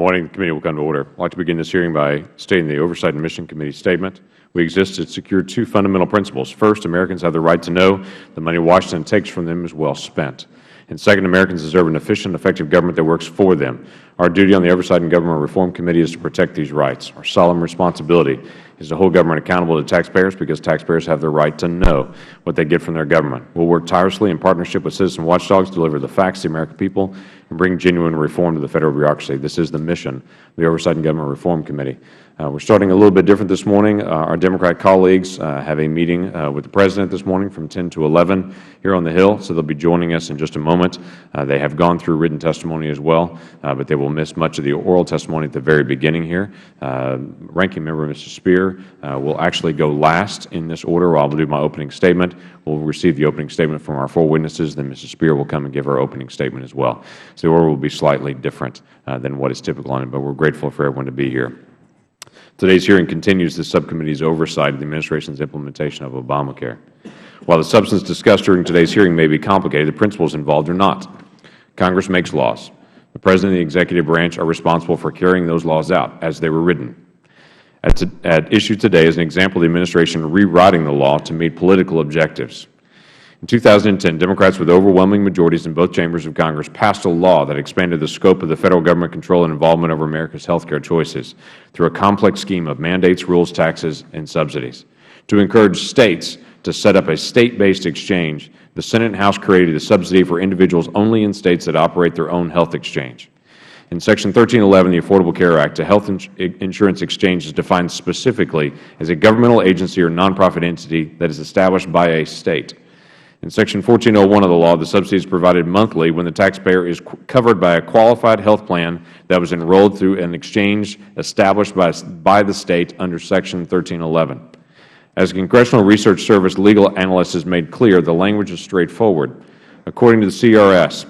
morning. The committee will come to order. I would like to begin this hearing by stating the Oversight and Mission Committee statement. We exist to secure two fundamental principles. First, Americans have the right to know the money Washington takes from them is well spent. And second, Americans deserve an efficient, effective government that works for them. Our duty on the Oversight and Government Reform Committee is to protect these rights. Our solemn responsibility is to hold government accountable to taxpayers because taxpayers have the right to know what they get from their government. We will work tirelessly in partnership with citizen watchdogs to deliver the facts to the American people and bring genuine reform to the Federal bureaucracy. This is the mission of the Oversight and Government Reform Committee. We are starting a little bit different this morning. Our Democrat colleagues have a meeting with the President this morning from 10 to 11 here on the Hill, so they will be joining us in just a moment. They have gone through written testimony as well, but they will miss much of the oral testimony at the very beginning here. Ranking Member Mr. Speer will actually go last in this order while I will do my opening statement. We will receive the opening statement from our four witnesses. Then Mrs. Speer will come and give her opening statement as well. So the order will be slightly different than what is typical on it, but we are grateful for everyone to be here. Today's hearing continues the subcommittee's oversight of the Administration's implementation of Obamacare. While the substance discussed during today's hearing may be complicated, the principles involved are not. Congress makes laws. The President and the Executive Branch are responsible for carrying those laws out as they were written. At issue today is an example of the Administration rewriting the law to meet political objectives. In 2010, Democrats with overwhelming majorities in both chambers of Congress passed a law that expanded the scope of the Federal Government control and involvement over America's health care choices through a complex scheme of mandates, rules, taxes, and subsidies. To encourage States to set up a State-based exchange, the Senate and House created a subsidy for individuals only in States that operate their own health exchange. In Section 1311 of the Affordable Care Act, a health insurance exchange is defined specifically as a governmental agency or nonprofit entity that is established by a State. In Section 1401 of the law, the subsidy is provided monthly when the taxpayer is covered by a qualified health plan that was enrolled through an exchange established by the State under Section 1311. As the Congressional Research Service legal analyst has made clear, the language is straightforward. According to the CRS,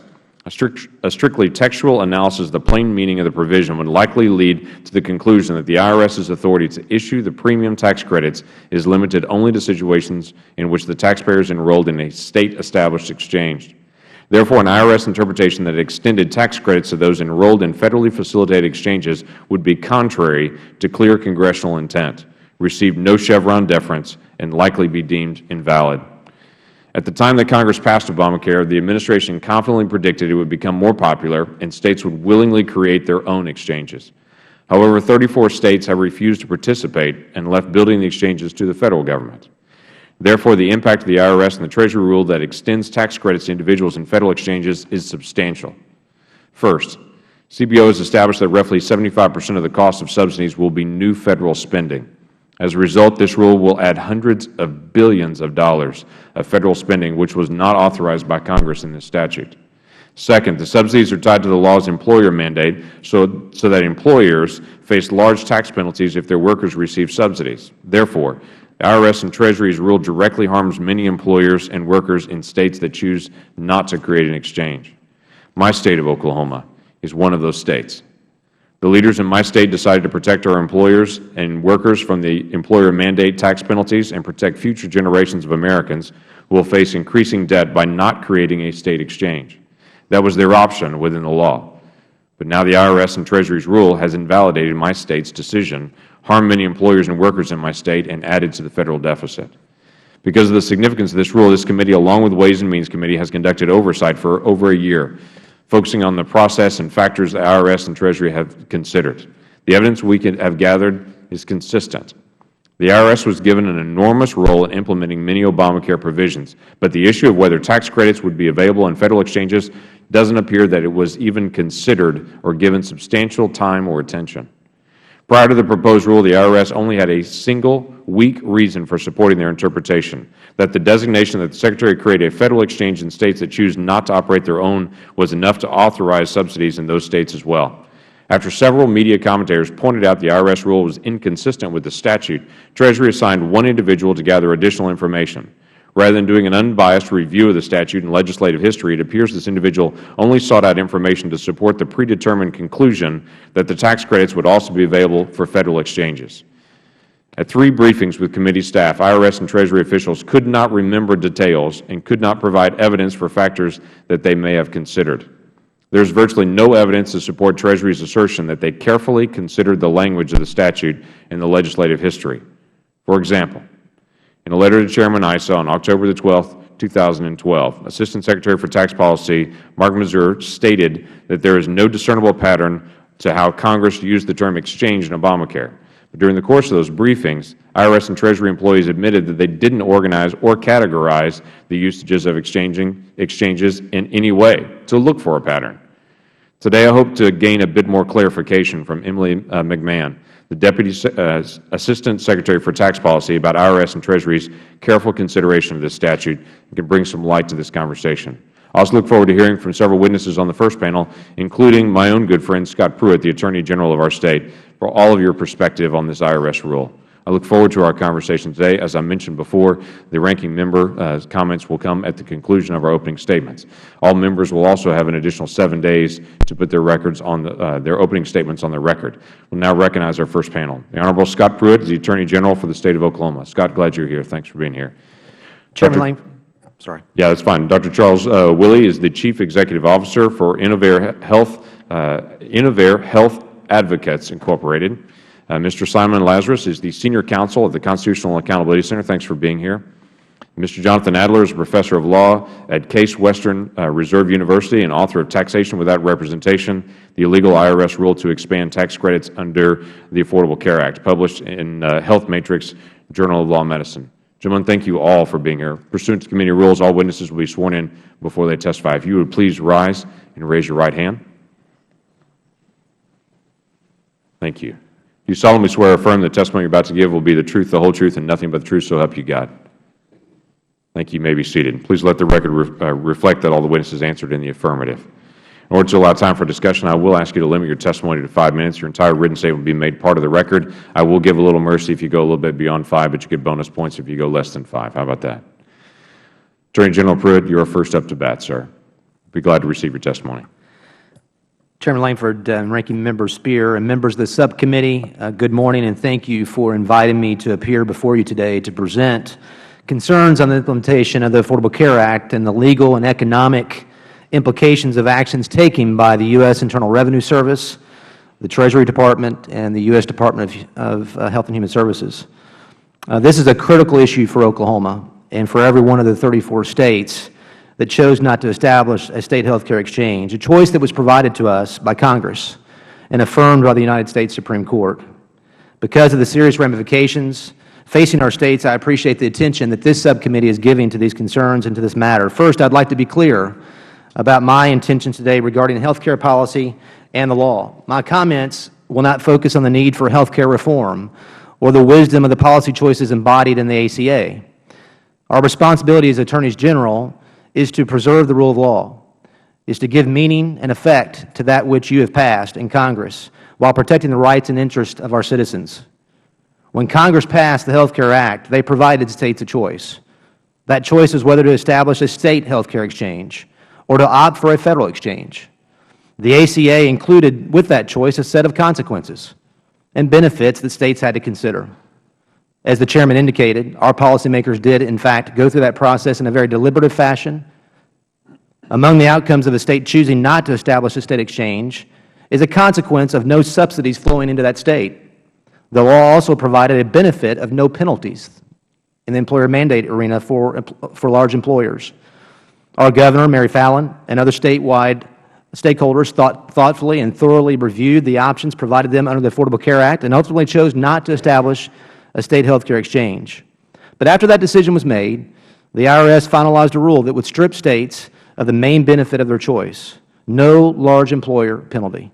a strictly textual analysis of the plain meaning of the provision would likely lead to the conclusion that the IRS's authority to issue the premium tax credits is limited only to situations in which the taxpayer is enrolled in a State-established exchange. Therefore, an IRS interpretation that extended tax credits to those enrolled in federally facilitated exchanges would be contrary to clear congressional intent, receive no Chevron deference, and likely be deemed invalid. At the time that Congress passed Obamacare, the Administration confidently predicted it would become more popular and States would willingly create their own exchanges. However, 34 States have refused to participate and left building the exchanges to the Federal Government. Therefore, the impact of the IRS and the Treasury rule that extends tax credits to individuals in Federal exchanges is substantial. First, CBO has established that roughly 75% of the cost of subsidies will be new Federal spending. As a result, this rule will add hundreds of billions of dollars of Federal spending, which was not authorized by Congress in this statute. Second, the subsidies are tied to the law's employer mandate so that employers face large tax penalties if their workers receive subsidies. Therefore, the IRS and Treasury's rule directly harms many employers and workers in States that choose not to create an exchange. My State of Oklahoma is one of those States. The leaders in my State decided to protect our employers and workers from the employer mandate tax penalties and protect future generations of Americans who will face increasing debt by not creating a State exchange. That was their option within the law. But now the IRS and Treasury's rule has invalidated my State's decision, harmed many employers and workers in my State, and added to the Federal deficit. Because of the significance of this rule, this committee, along with the Ways and Means Committee, has conducted oversight for over a year, focusing on the process and factors the IRS and Treasury have considered. The evidence we have gathered is consistent. The IRS was given an enormous role in implementing many Obamacare provisions, but the issue of whether tax credits would be available in Federal exchanges doesn't appear that it was even considered or given substantial time or attention. Prior to the proposed rule, the IRS only had a single weak reason for supporting their interpretation, that the designation that the Secretary create a Federal exchange in States that choose not to operate their own was enough to authorize subsidies in those States as well. After several media commentators pointed out the IRS rule was inconsistent with the statute, Treasury assigned one individual to gather additional information. Rather than doing an unbiased review of the statute and legislative history, it appears this individual only sought out information to support the predetermined conclusion that the tax credits would also be available for Federal exchanges. At 3 briefings with committee staff, IRS and Treasury officials could not remember details and could not provide evidence for factors that they may have considered. There is virtually no evidence to support Treasury's assertion that they carefully considered the language of the statute in the legislative history. For example, in a letter to Chairman Issa on October 12, 2012, Assistant Secretary for Tax Policy Mark Mazur stated that there is no discernible pattern to how Congress used the term exchange in Obamacare. But during the course of those briefings, IRS and Treasury employees admitted that they didn't organize or categorize the usages of exchanges in any way to look for a pattern. Today, I hope to gain a bit more clarification from Emily McMahon, the Deputy Assistant Secretary for Tax Policy, about IRS and Treasury's careful consideration of this statute and can bring some light to this conversation. I also look forward to hearing from several witnesses on the first panel, including my own good friend Scott Pruitt, the Attorney General of our State, for all of your perspective on this IRS rule. I look forward to our conversation today. As I mentioned before, the Ranking Member comments will come at the conclusion of our opening statements. All members will also have an additional 7 days to put their records on their opening statements on the record. We will now recognize our first panel. The Honorable Scott Pruitt is the Attorney General for the State of Oklahoma. Scott, glad you are here. Thanks for being here. Chairman Lane. Sorry. Yeah, that's fine. Dr. Charles Willey is the Chief Executive Officer for Innovare Health Advocates, Incorporated. Mr. Simon Lazarus is the Senior Counsel of the Constitutional Accountability Center. Thanks for being here. Mr. Jonathan Adler is a Professor of Law at Case Western Reserve University and author of Taxation Without Representation, the Illegal IRS Rule to Expand Tax Credits Under the Affordable Care Act, published in Health Matrix, Journal of Law Medicine. Gentlemen, thank you all for being here. Pursuant to committee rules, all witnesses will be sworn in before they testify. If you would please rise and raise your right hand. Thank you. You solemnly swear or affirm the testimony you are about to give will be the truth, the whole truth, and nothing but the truth, so help you God. Thank you. You may be seated. Please let the record reflect that all the witnesses answered in the affirmative. In order to allow time for discussion, I will ask you to limit your testimony to 5 minutes. Your entire written statement will be made part of the record. I will give a little mercy if you go a little bit beyond 5, but you get bonus points if you go less than 5. How about that? Attorney General Pruitt, you are first up to bat, sir. Be glad to receive your testimony. Chairman Langford, Ranking Member Speer, and members of the subcommittee, good morning, and thank you for inviting me to appear before you today to present concerns on the implementation of the Affordable Care Act and the legal and economic implications of actions taken by the U.S. Internal Revenue Service, the Treasury Department, and the U.S. Department of Health and Human Services. This is a critical issue for Oklahoma and for every one of the 34 states that chose not to establish a state health care exchange, a choice that was provided to us by Congress and affirmed by the United States Supreme Court. Because of the serious ramifications facing our states, I appreciate the attention that this subcommittee is giving to these concerns and to this matter. First, I would like to be clear about my intentions today regarding health care policy and the law. My comments will not focus on the need for health care reform or the wisdom of the policy choices embodied in the ACA. Our responsibility as Attorneys General is to preserve the rule of law, is to give meaning and effect to that which you have passed in Congress while protecting the rights and interests of our citizens. When Congress passed the Health Care Act, they provided states a choice. That choice is whether to establish a state health care exchange or to opt for a federal exchange. The ACA included with that choice a set of consequences and benefits that states had to consider. As the Chairman indicated, our policymakers did, in fact, go through that process in a very deliberative fashion. Among the outcomes of a state choosing not to establish a state exchange is a consequence of no subsidies flowing into that state. The law also provided a benefit of no penalties in the employer mandate arena for large employers. Our Governor, Mary Fallin, and other statewide stakeholders thoughtfully and thoroughly reviewed the options provided them under the Affordable Care Act and ultimately chose not to establish a state health care exchange. But after that decision was made, the IRS finalized a rule that would strip states of the main benefit of their choice, no large employer penalty.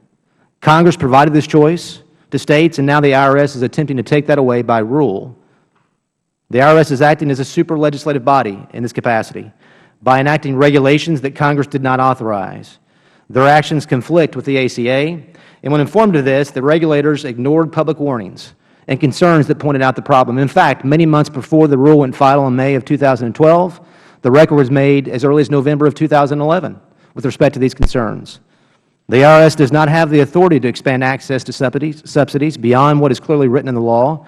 Congress provided this choice to states, and now the IRS is attempting to take that away by rule. The IRS is acting as a super legislative body in this capacity by enacting regulations that Congress did not authorize. Their actions conflict with the ACA, and when informed of this, the regulators ignored public warnings and concerns that pointed out the problem. In fact, many months before the rule went final in May of 2012, the record was made as early as November of 2011 with respect to these concerns. The IRS does not have the authority to expand access to subsidies beyond what is clearly written in the law.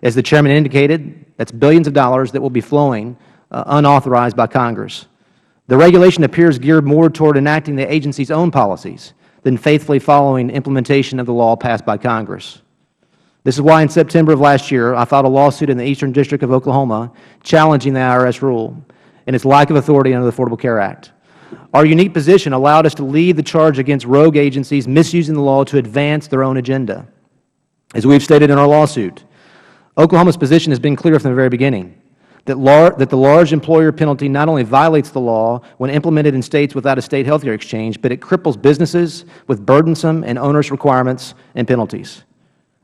As the Chairman indicated, that's billions of dollars that will be flowing unauthorized by Congress. The regulation appears geared more toward enacting the agency's own policies than faithfully following implementation of the law passed by Congress. This is why in September of last year, I filed a lawsuit in the Eastern District of Oklahoma challenging the IRS rule and its lack of authority under the Affordable Care Act. Our unique position allowed us to lead the charge against rogue agencies misusing the law to advance their own agenda. As we have stated in our lawsuit, Oklahoma's position has been clear from the very beginning that the large employer penalty not only violates the law when implemented in states without a state health care exchange, but it cripples businesses with burdensome and onerous requirements and penalties.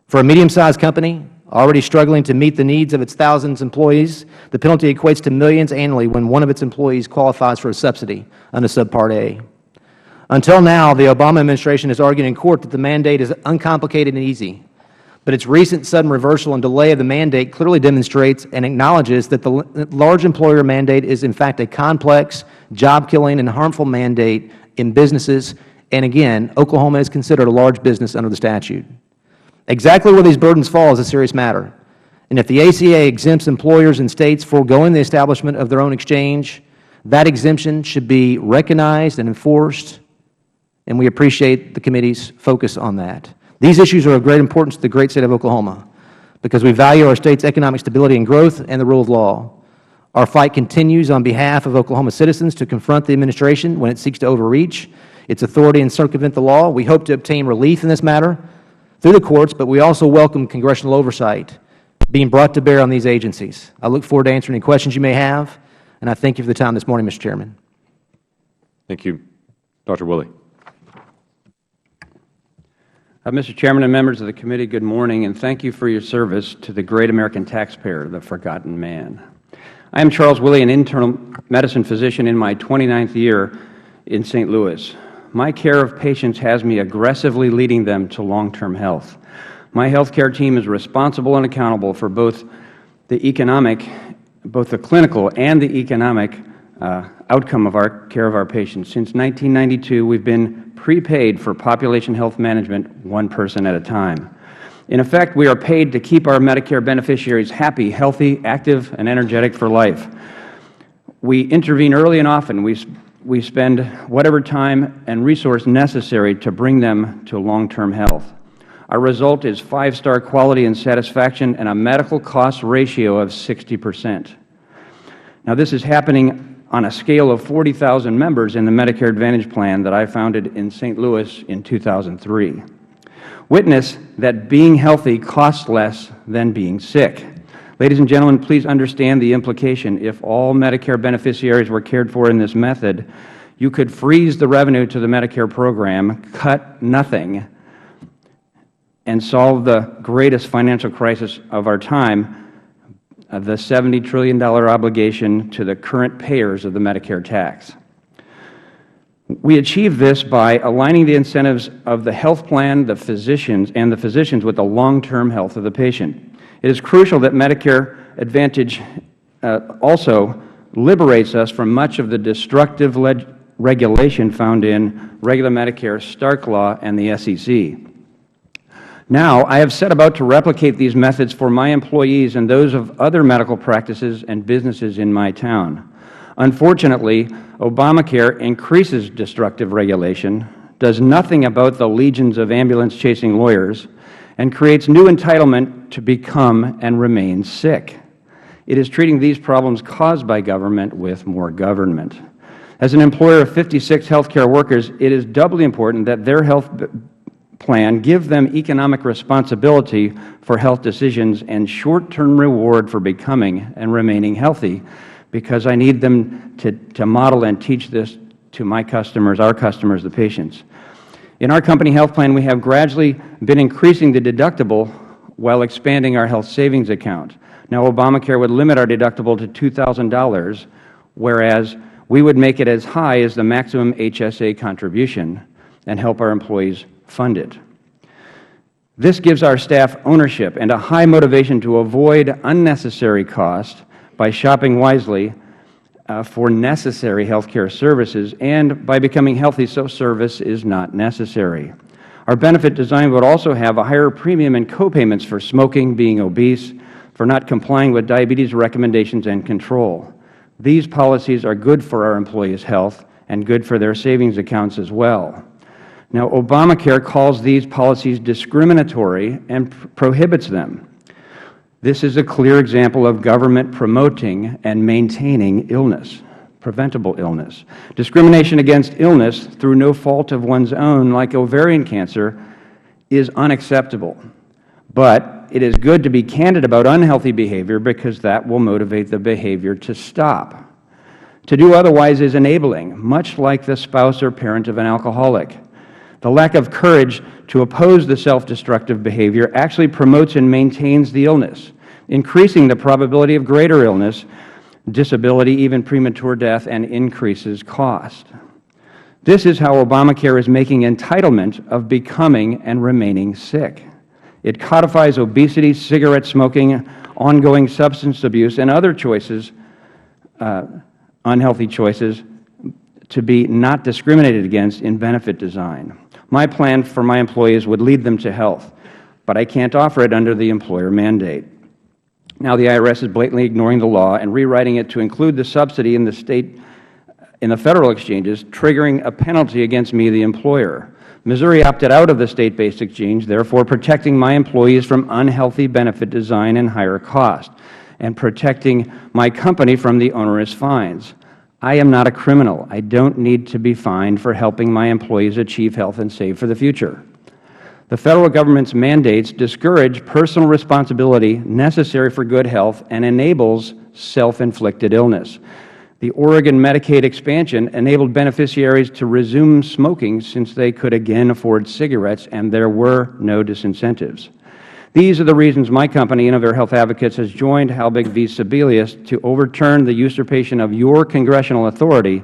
For a medium-sized company already struggling to meet the needs of its thousands of employees, the penalty equates to millions annually when one of its employees qualifies for a subsidy under Subpart A. Until now, the Obama administration has argued in court that the mandate is uncomplicated and easy, but its recent sudden reversal and delay of the mandate clearly demonstrates and acknowledges that the large employer mandate is in fact a complex, job-killing, and harmful mandate in businesses, and again, Oklahoma is considered a large business under the statute. Exactly where these burdens fall is a serious matter, and if the ACA exempts employers in states foregoing the establishment of their own exchange, that exemption should be recognized and enforced, and we appreciate the committee's focus on that. These issues are of great importance to the great state of Oklahoma because we value our state's economic stability and growth and the rule of law. Our fight continues on behalf of Oklahoma citizens to confront the administration when it seeks to overreach its authority and circumvent the law. We hope to obtain relief in this matter through the courts, but we also welcome congressional oversight being brought to bear on these agencies. I look forward to answering any questions you may have, and I thank you for the time this morning, Mr. Chairman. Thank you. Dr. Willey. Mr. Chairman and members of the committee, good morning, and thank you for your service to the great American taxpayer, the forgotten man. I am Charles Willey, an internal medicine physician in my 29th year in St. Louis. My care of patients has me aggressively leading them to long-term health. My health care team is responsible and accountable for both the clinical and the economic outcome of our care of our patients. Since 1992, we've been prepaid for population health management one person at a time. In effect, we are paid to keep our Medicare beneficiaries happy, healthy, active, and energetic for life. We intervene early and often. We spend whatever time and resource necessary to bring them to long-term health. Our result is 5-star quality and satisfaction and a medical cost ratio of 60%. Now, this is happening on a scale of 40,000 members in the Medicare Advantage plan that I founded in St. Louis in 2003. Witness that being healthy costs less than being sick. Ladies and gentlemen, please understand the implication. If all Medicare beneficiaries were cared for in this method, you could freeze the revenue to the Medicare program, cut nothing, and solve the greatest financial crisis of our time, the $70 trillion obligation to the current payers of the Medicare tax. We achieve this by aligning the incentives of the health plan, the physicians with the long-term health of the patient. It is crucial that Medicare Advantage also liberates us from much of the destructive regulation found in regular Medicare, Stark Law, and the SEC. Now, I have set about to replicate these methods for my employees and those of other medical practices and businesses in my town. Unfortunately, Obamacare increases destructive regulation, does nothing about the legions of ambulance-chasing lawyers, and creates new entitlement to become and remain sick. It is treating these problems caused by government with more government. As an employer of 56 healthcare workers, it is doubly important that their health plan give them economic responsibility for health decisions and short-term reward for becoming and remaining healthy, because I need them to model and teach this to my customers, our customers, the patients. In our company health plan, we have gradually been increasing the deductible while expanding our health savings account. Now, Obamacare would limit our deductible to $2,000, whereas we would make it as high as the maximum HSA contribution and help our employees fund it. This gives our staff ownership and a high motivation to avoid unnecessary cost by shopping wisely for necessary health care services and by becoming healthy so service is not necessary. Our benefit design would also have a higher premium and copayments for smoking, being obese, for not complying with diabetes recommendations and control. These policies are good for our employees' health and good for their savings accounts as well. Now, Obamacare calls these policies discriminatory and prohibits them. This is a clear example of government promoting and maintaining illness, preventable illness. Discrimination against illness through no fault of one's own, like ovarian cancer, is unacceptable. But it is good to be candid about unhealthy behavior because that will motivate the behavior to stop. To do otherwise is enabling, much like the spouse or parent of an alcoholic. The lack of courage to oppose the self-destructive behavior actually promotes and maintains the illness, increasing the probability of greater illness, disability, even premature death, and increases cost. This is how Obamacare is making entitlement of becoming and remaining sick. It codifies obesity, cigarette smoking, ongoing substance abuse, and other choices, unhealthy choices, to be not discriminated against in benefit design. My plan for my employees would lead them to health, but I can't offer it under the employer mandate. Now the IRS is blatantly ignoring the law and rewriting it to include the subsidy in the Federal exchanges, triggering a penalty against me, the employer. Missouri opted out of the state-based exchange, therefore protecting my employees from unhealthy benefit design and higher cost, and protecting my company from the onerous fines. I am not a criminal. I don't need to be fined for helping my employees achieve health and save for the future. The Federal Government's mandates discourage personal responsibility necessary for good health and enables self-inflicted illness. The Oregon Medicaid expansion enabled beneficiaries to resume smoking since they could again afford cigarettes and there were no disincentives. These are the reasons my company, Innovative Health Advocates, has joined Halbig v. Sebelius to overturn the usurpation of your congressional authority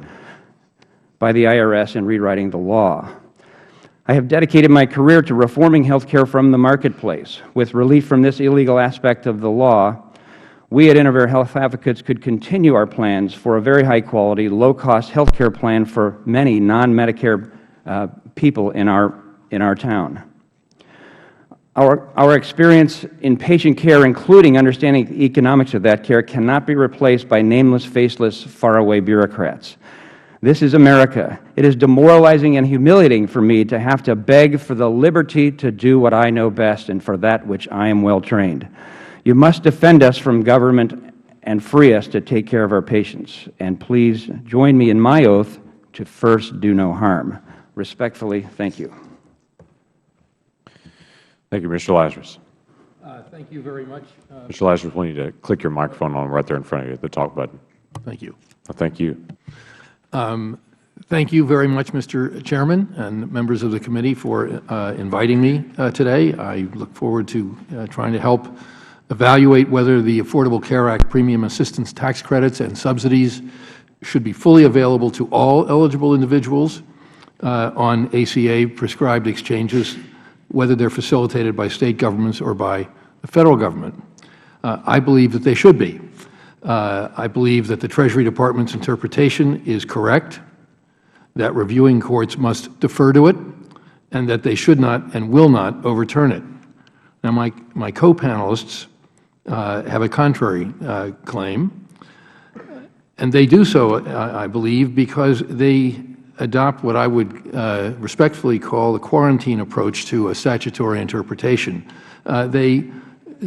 by the IRS in rewriting the law. I have dedicated my career to reforming health care from the marketplace. With relief from this illegal aspect of the law, we at Innovative Health Advocates could continue our plans for a very high-quality, low-cost health care plan for many non-Medicare people in our town. Our experience in patient care, including understanding the economics of that care, cannot be replaced by nameless, faceless, faraway bureaucrats. This is America. It is demoralizing and humiliating for me to have to beg for the liberty to do what I know best and for that which I am well trained. You must defend us from government and free us to take care of our patients. And please join me in my oath to first do no harm. Respectfully, thank you. Thank you, Mr. Lazarus. Thank you very much. Mr. Lazarus, I want you to click your microphone on right there in front of you, the talk button. Thank you. Thank you. Thank you very much, Mr. Chairman and members of the committee, for inviting me today. I look forward to trying to help evaluate whether the Affordable Care Act premium assistance tax credits and subsidies should be fully available to all eligible individuals on ACA-prescribed exchanges, whether they are facilitated by State governments or by the Federal Government. I believe that they should be. I believe that the Treasury Department's interpretation is correct, that reviewing courts must defer to it, and that they should not and will not overturn it. Now, my co-panelists have a contrary claim, and they do so, I believe, because they adopt what I would respectfully call the quarantine approach to a statutory interpretation. They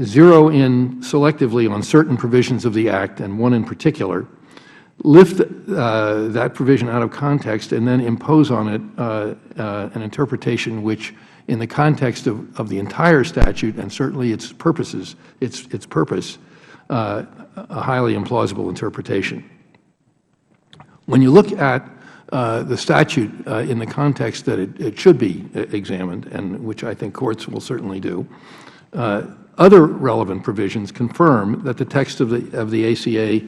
zero in selectively on certain provisions of the Act, and one in particular, lift that provision out of context, and then impose on it an interpretation which, in the context of the entire statute and certainly its purposes, its purpose, a highly implausible interpretation. When you look at the statute in the context that it should be examined, and which I think courts will certainly do, other relevant provisions confirm that the text of the ACA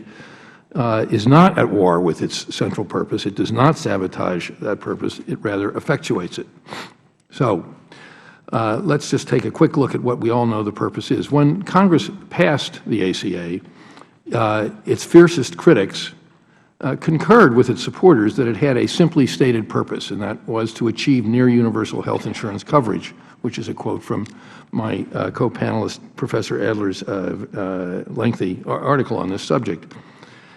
is not at war with its central purpose. It does not sabotage that purpose. It rather effectuates it. So let's just take a quick look at what we all know the purpose is. When Congress passed the ACA, its fiercest critics concurred with its supporters that it had a simply stated purpose, and that was to achieve near universal health insurance coverage, which is a quote from my co-panelist, Professor Adler's lengthy article on this subject.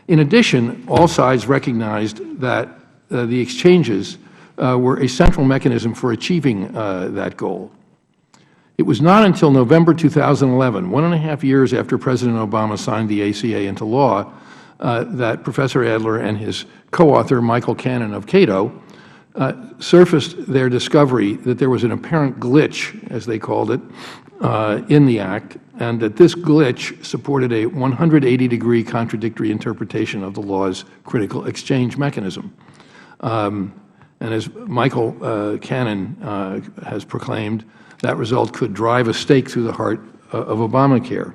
In addition, all sides recognized that the exchanges were a central mechanism for achieving that goal. It was not until November 2011, 1.5 years after President Obama signed the ACA into law, that Professor Adler and his co-author, Michael Cannon of Cato, surfaced their discovery that there was an apparent glitch, as they called it, in the Act, and that this glitch supported a 180-degree contradictory interpretation of the law's critical exchange mechanism. And as Michael Cannon has proclaimed, that result could drive a stake through the heart of Obamacare.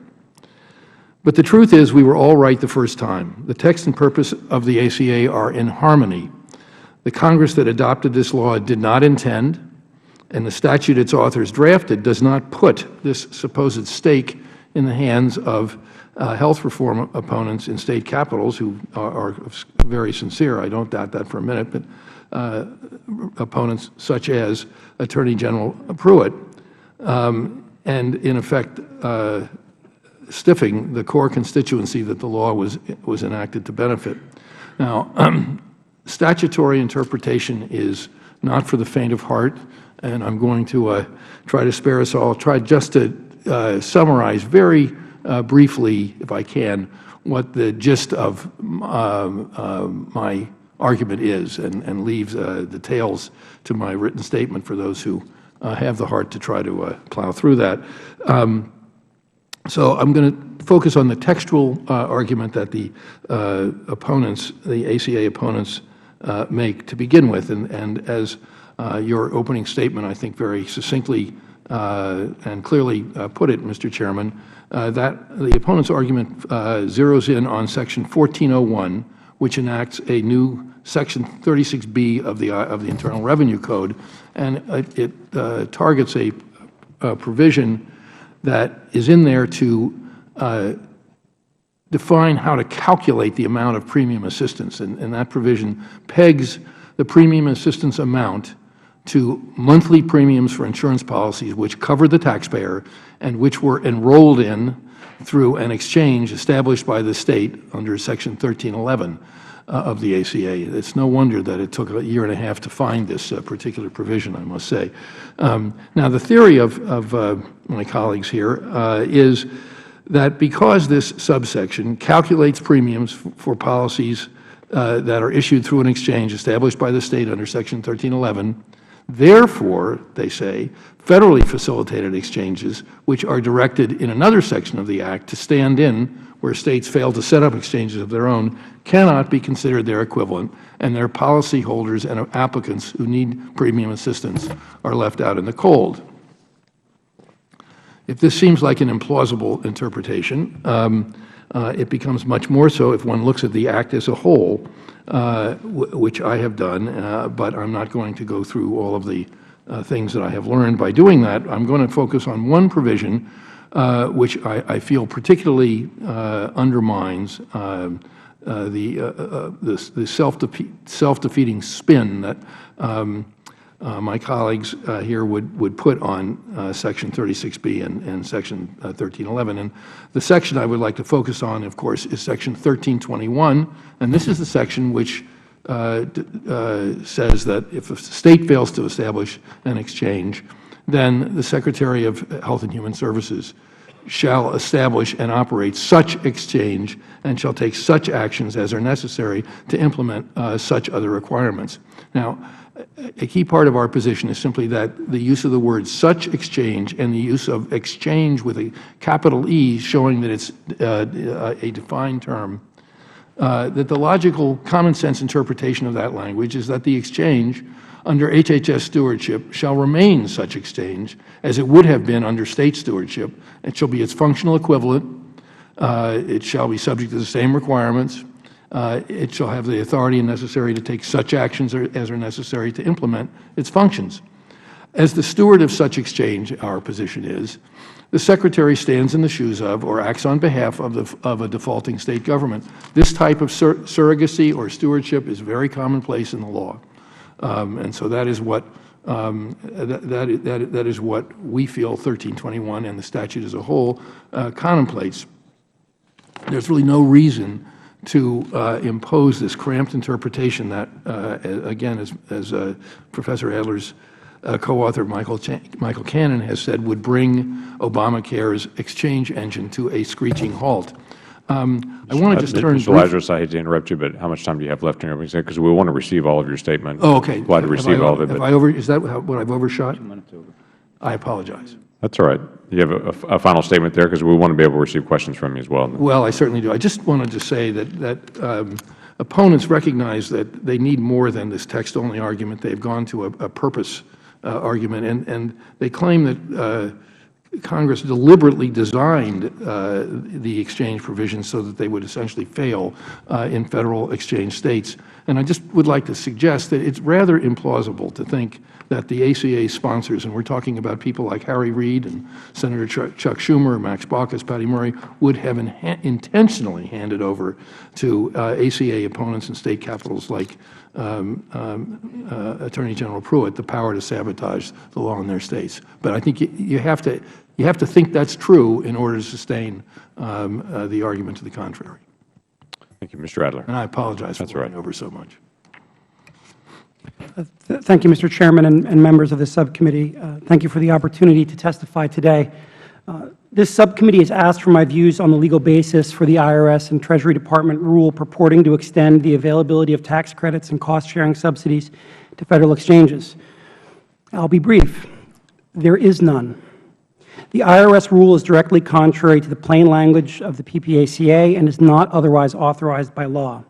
But the truth is we were all right the first time. The text and purpose of the ACA are in harmony. The Congress that adopted this law did not intend, and the statute its authors drafted does not put this supposed stake in the hands of health reform opponents in state capitals who are very sincere. I don't doubt that for a minute, but opponents such as Attorney General Pruitt, and in effect stiffing the core constituency that the law was enacted to benefit. Now, statutory interpretation is not for the faint of heart, and I'm going to try to spare us all. Try just to summarize very briefly, if I can, what the gist of my argument is, and leave details to my written statement for those who have the heart to try to plow through that. So I'm going to focus on the textual argument that the opponents, the ACA opponents, make to begin with. And as your opening statement, I think, very succinctly and clearly put it, Mr. Chairman, that the opponent's argument zeroes in on Section 1401, which enacts a new Section 36B of the Internal Revenue Code, and it targets a provision that is in there to define how to calculate the amount of premium assistance, and that provision pegs the premium assistance amount to monthly premiums for insurance policies which covered the taxpayer and which were enrolled in through an exchange established by the State under Section 1311 of the ACA. It's no wonder that it took a year and a half to find this particular provision, I must say. Now, the theory of my colleagues here is that because this subsection calculates premiums for policies that are issued through an exchange established by the State under Section 1311, therefore, they say, federally facilitated exchanges, which are directed in another section of the Act to stand in where States fail to set up exchanges of their own, cannot be considered their equivalent, and their policyholders and applicants who need premium assistance are left out in the cold. If this seems like an implausible interpretation, it becomes much more so if one looks at the Act as a whole, which I have done, but I'm not going to go through all of the things that I have learned by doing that. I'm going to focus on one provision which I feel particularly undermines the self-defeating spin that my colleagues here would put on Section 36B and Section 1311. And the section I would like to focus on, of course, is Section 1321, and this is the section which says that if a State fails to establish an exchange, then the Secretary of Health and Human Services shall establish and operate such exchange and shall take such actions as are necessary to implement such other requirements. Now, a key part of our position is simply that the use of the word such exchange and the use of exchange with a capital E showing that it's a defined term, that the logical common sense interpretation of that language is that the exchange under HHS stewardship shall remain such exchange as it would have been under State stewardship. It shall be its functional equivalent. It shall be subject to the same requirements. It shall have the authority necessary to take such actions as are necessary to implement its functions. As the steward of such exchange, our position is, the Secretary stands in the shoes of or acts on behalf of a defaulting State government. This type of surrogacy or stewardship is very commonplace in the law. And so that is what that is what we feel 1321 and the statute as a whole contemplates. There's really no reason to impose this cramped interpretation that, again, as Professor Adler's co-author Michael Cannon has said, would bring ObamaCare's exchange engine to a screeching halt. I want to just turn. Mr. Lazarus, I hate to interrupt you, but how much time do you have left in your opening statement? Because we want to receive all of your statement. Oh, okay. Glad to receive all of it. Is that what I've overshot? 2 minutes over. I apologize. That's all right. You have a final statement there, because we want to be able to receive questions from you as well. Well, I certainly do. I just wanted to say that opponents recognize that they need more than this text-only argument. They've gone to a purpose argument, and they claim that Congress deliberately designed the exchange provisions so that they would essentially fail in Federal exchange states. And I just would like to suggest that it's rather implausible to think that the ACA sponsors, and we're talking about people like Harry Reid and Senator Chuck Schumer, Max Baucus, Patty Murray, would have intentionally handed over to ACA opponents in state capitals like Attorney General Pruitt the power to sabotage the law in their states. But I think you have to think that's true in order to sustain the argument to the contrary. Thank you, Mr. Adler. And I apologize for going over so much. Thank you, Mr. Chairman and members of the subcommittee. Thank you for the opportunity to testify today. This subcommittee has asked for my views on the legal basis for the IRS and Treasury Department rule purporting to extend the availability of tax credits and cost-sharing subsidies to Federal exchanges. I'll be brief. There is none. The IRS rule is directly contrary to the plain language of the PPACA and is not otherwise authorized by law.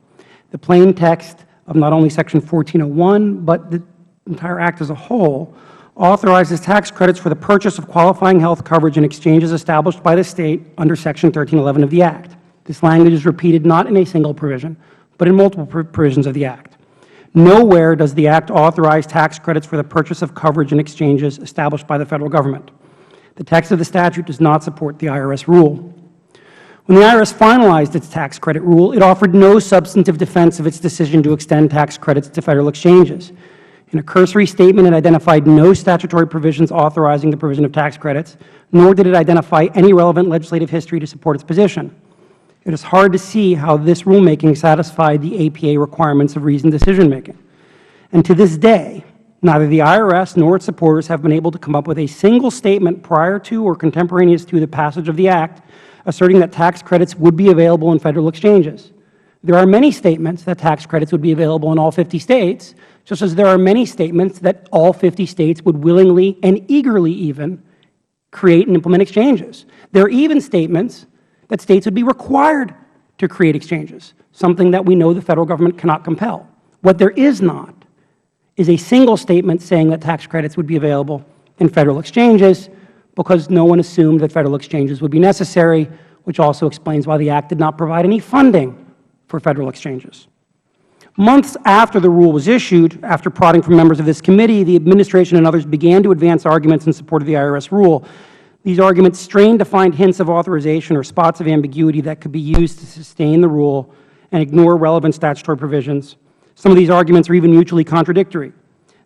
The plain text of not only Section 1401, but the entire Act as a whole, authorizes tax credits for the purchase of qualifying health coverage in exchanges established by the State under Section 1311 of the Act. This language is repeated not in a single provision, but in multiple provisions of the Act. Nowhere does the Act authorize tax credits for the purchase of coverage in exchanges established by the Federal Government. The text of the statute does not support the IRS rule. When the IRS finalized its tax credit rule, it offered no substantive defense of its decision to extend tax credits to Federal exchanges. In a cursory statement, it identified no statutory provisions authorizing the provision of tax credits, nor did it identify any relevant legislative history to support its position. It is hard to see how this rulemaking satisfied the APA requirements of reasoned decision-making. And to this day, neither the IRS nor its supporters have been able to come up with a single statement prior to or contemporaneous to the passage of the Act asserting that tax credits would be available in Federal exchanges. There are many statements that tax credits would be available in all 50 states, just as there are many statements that all 50 states would willingly and eagerly even create and implement exchanges. There are even statements that states would be required to create exchanges, something that we know the Federal Government cannot compel. What there is not is a single statement saying that tax credits would be available in Federal exchanges, because no one assumed that Federal exchanges would be necessary, which also explains why the Act did not provide any funding for Federal exchanges. Months after the rule was issued, after prodding from members of this committee, the Administration and others began to advance arguments in support of the IRS rule. These arguments strained to find hints of authorization or spots of ambiguity that could be used to sustain the rule and ignore relevant statutory provisions. Some of these arguments are even mutually contradictory.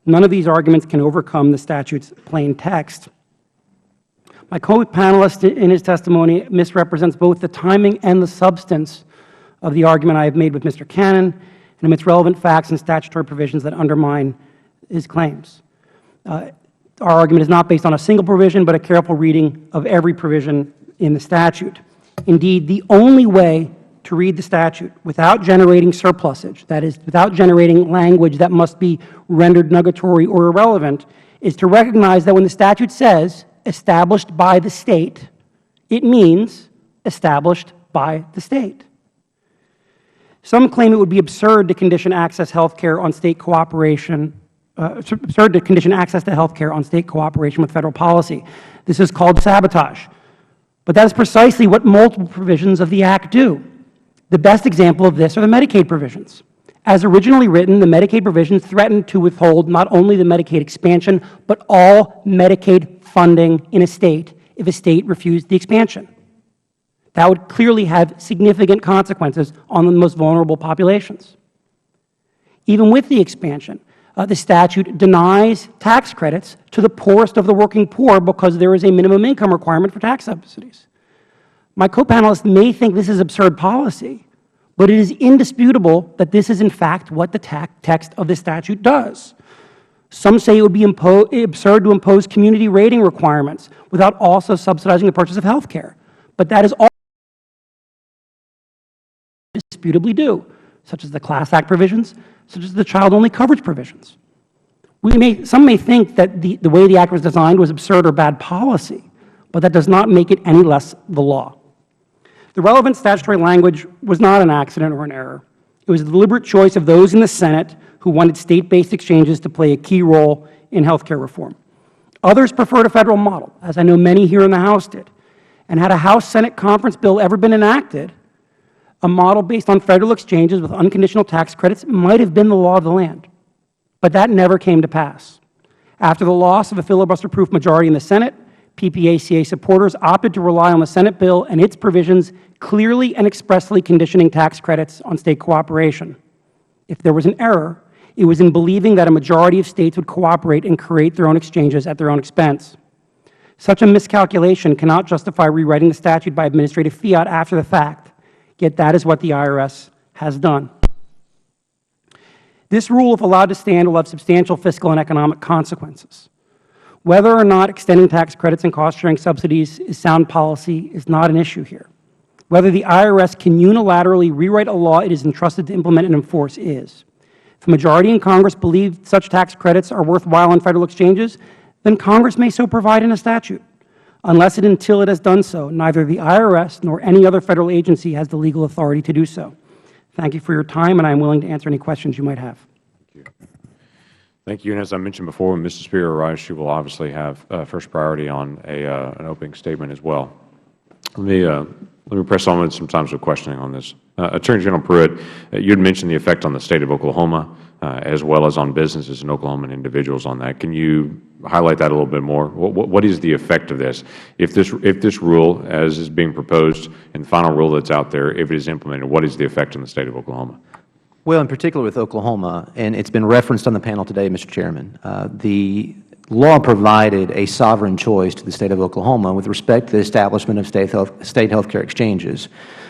None of these arguments can overcome the statute's plain text. My co-panelist in his testimony misrepresents both the timing and the substance of the argument I have made with Mr. Cannon and omits relevant facts and statutory provisions that undermine his claims. Our argument is not based on a single provision, but a careful reading of every provision in the statute. Indeed, the only way to read the statute without generating surplusage, that is, without generating language that must be rendered nugatory or irrelevant, is to recognize that when the statute says established by the State, it means established by the State. Some claim it would be absurd to condition access health care on State cooperation, absurd to condition access to health care on State cooperation with Federal policy. This is called sabotage. But that is precisely what multiple provisions of the Act do. The best example of this are the Medicaid provisions. As originally written, the Medicaid provisions threaten to withhold not only the Medicaid expansion, but all Medicaid funding in a State if a State refused the expansion. That would clearly have significant consequences on the most vulnerable populations. Even with the expansion, the statute denies tax credits to the poorest of the working poor because there is a minimum income requirement for tax subsidies. My co-panelists may think this is absurd policy, But it is indisputable that this is, in fact, what the text of the statute does. Some say it would be absurd to impose community rating requirements without also subsidizing the purchase of health care. But that is all indisputably do, such as the Class Act provisions, such as the child-only coverage provisions. Some may think that the way the Act was designed was absurd or bad policy, but that does not make it any less the law. The relevant statutory language was not an accident or an error. It was a deliberate choice of those in the Senate who wanted state-based exchanges to play a key role in health care reform. Others preferred a federal model, as I know many here in the House did. And had a House-Senate conference bill ever been enacted, a model based on federal exchanges with unconditional tax credits might have been the law of the land. But that never came to pass. After the loss of a filibuster-proof majority in the Senate, PPACA supporters opted to rely on the Senate bill and its provisions clearly and expressly conditioning tax credits on state cooperation. If there was an error, it was in believing that a majority of states would cooperate and create their own exchanges at their own expense. Such a miscalculation cannot justify rewriting the statute by administrative fiat after the fact, yet that is what the IRS has done. This rule, if allowed to stand, will have substantial fiscal and economic consequences. Whether or not extending tax credits and cost-sharing subsidies is sound policy is not an issue here. Whether the IRS can unilaterally rewrite a law it is entrusted to implement and enforce is. If a majority in Congress believes such tax credits are worthwhile in federal exchanges, then Congress may so provide in a statute. Unless and until it has done so, neither the IRS nor any other federal agency has the legal authority to do so. Thank you for your time, and I am willing to answer any questions you might have. Thank you. Thank you. And as I mentioned before, when Mrs. Spear arrives, she will obviously have first priority on an opening statement as well. Let me press on with some time for questioning on this. Attorney General Pruitt, you had mentioned the effect on the State of Oklahoma as well as on businesses in Oklahoma and individuals on that. Can you highlight that a little bit more? What is the effect of this? If this rule, as is being proposed, and the final rule that's out there, if it is implemented, what is the effect on the State of Oklahoma? Well, in particular with Oklahoma, and it's been referenced on the panel today, Mr. Chairman, the law provided a sovereign choice to the State of Oklahoma with respect to the establishment of state health care exchanges.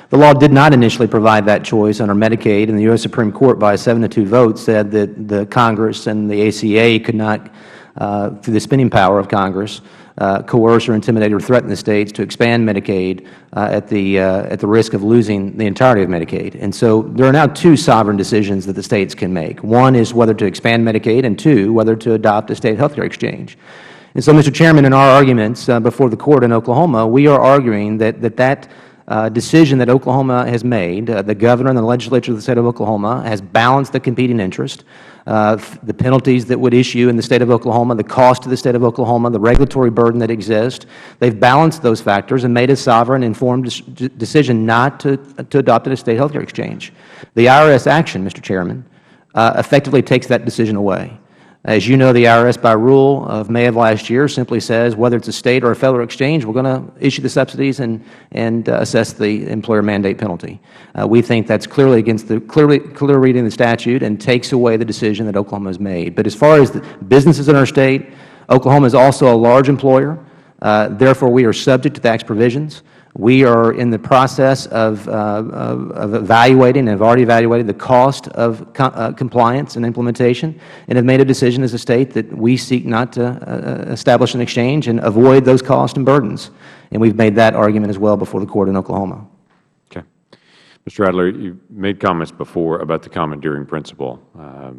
The law did not initially provide that choice under Medicaid, and the U.S. Supreme Court, by a 7-2 vote, said that the Congress and the ACA could not, through the spending power of Congress, coerce or intimidate or threaten the states to expand Medicaid at the risk of losing the entirety of Medicaid. And so there are now two sovereign decisions that the states can make. One is whether to expand Medicaid, and two, whether to adopt a state health care exchange. And so, Mr. Chairman, in our arguments before the court in Oklahoma, we are arguing that decision that Oklahoma has made, the governor and the legislature of the State of Oklahoma has balanced the competing interest, the penalties that would issue in the State of Oklahoma, the cost to the State of Oklahoma, the regulatory burden that exists. They've balanced those factors and made a sovereign, informed decision not to adopt a state health care exchange. The IRS action, Mr. Chairman, effectively takes that decision away. As you know, the IRS, by rule of May of last year, simply says whether it's a state or a federal exchange, we're going to issue the subsidies and assess the employer mandate penalty. We think that's clearly against the clear reading of the statute and takes away the decision that Oklahoma has made. But as far as the businesses in our state, Oklahoma is also a large employer. Therefore, we are subject to tax provisions. We are in the process of evaluating and have already evaluated the cost of compliance and implementation, and have made a decision as a state that we seek not to establish an exchange and avoid those costs and burdens. And we've made that argument as well before the court in Oklahoma. Okay. Mr. Adler, you made comments before about the commandeering principle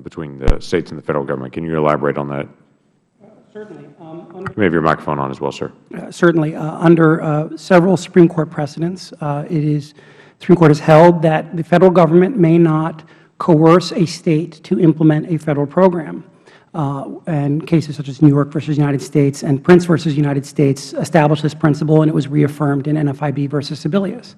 between the states and the federal government. Can you elaborate on that? Certainly. You may have your microphone on as well, sir. Certainly. Under several Supreme Court precedents, Supreme Court has held that the federal government may not coerce a state to implement a federal program. And cases such as New York versus United States and Prince versus United States established this principle, and it was reaffirmed in NFIB versus Subsidies.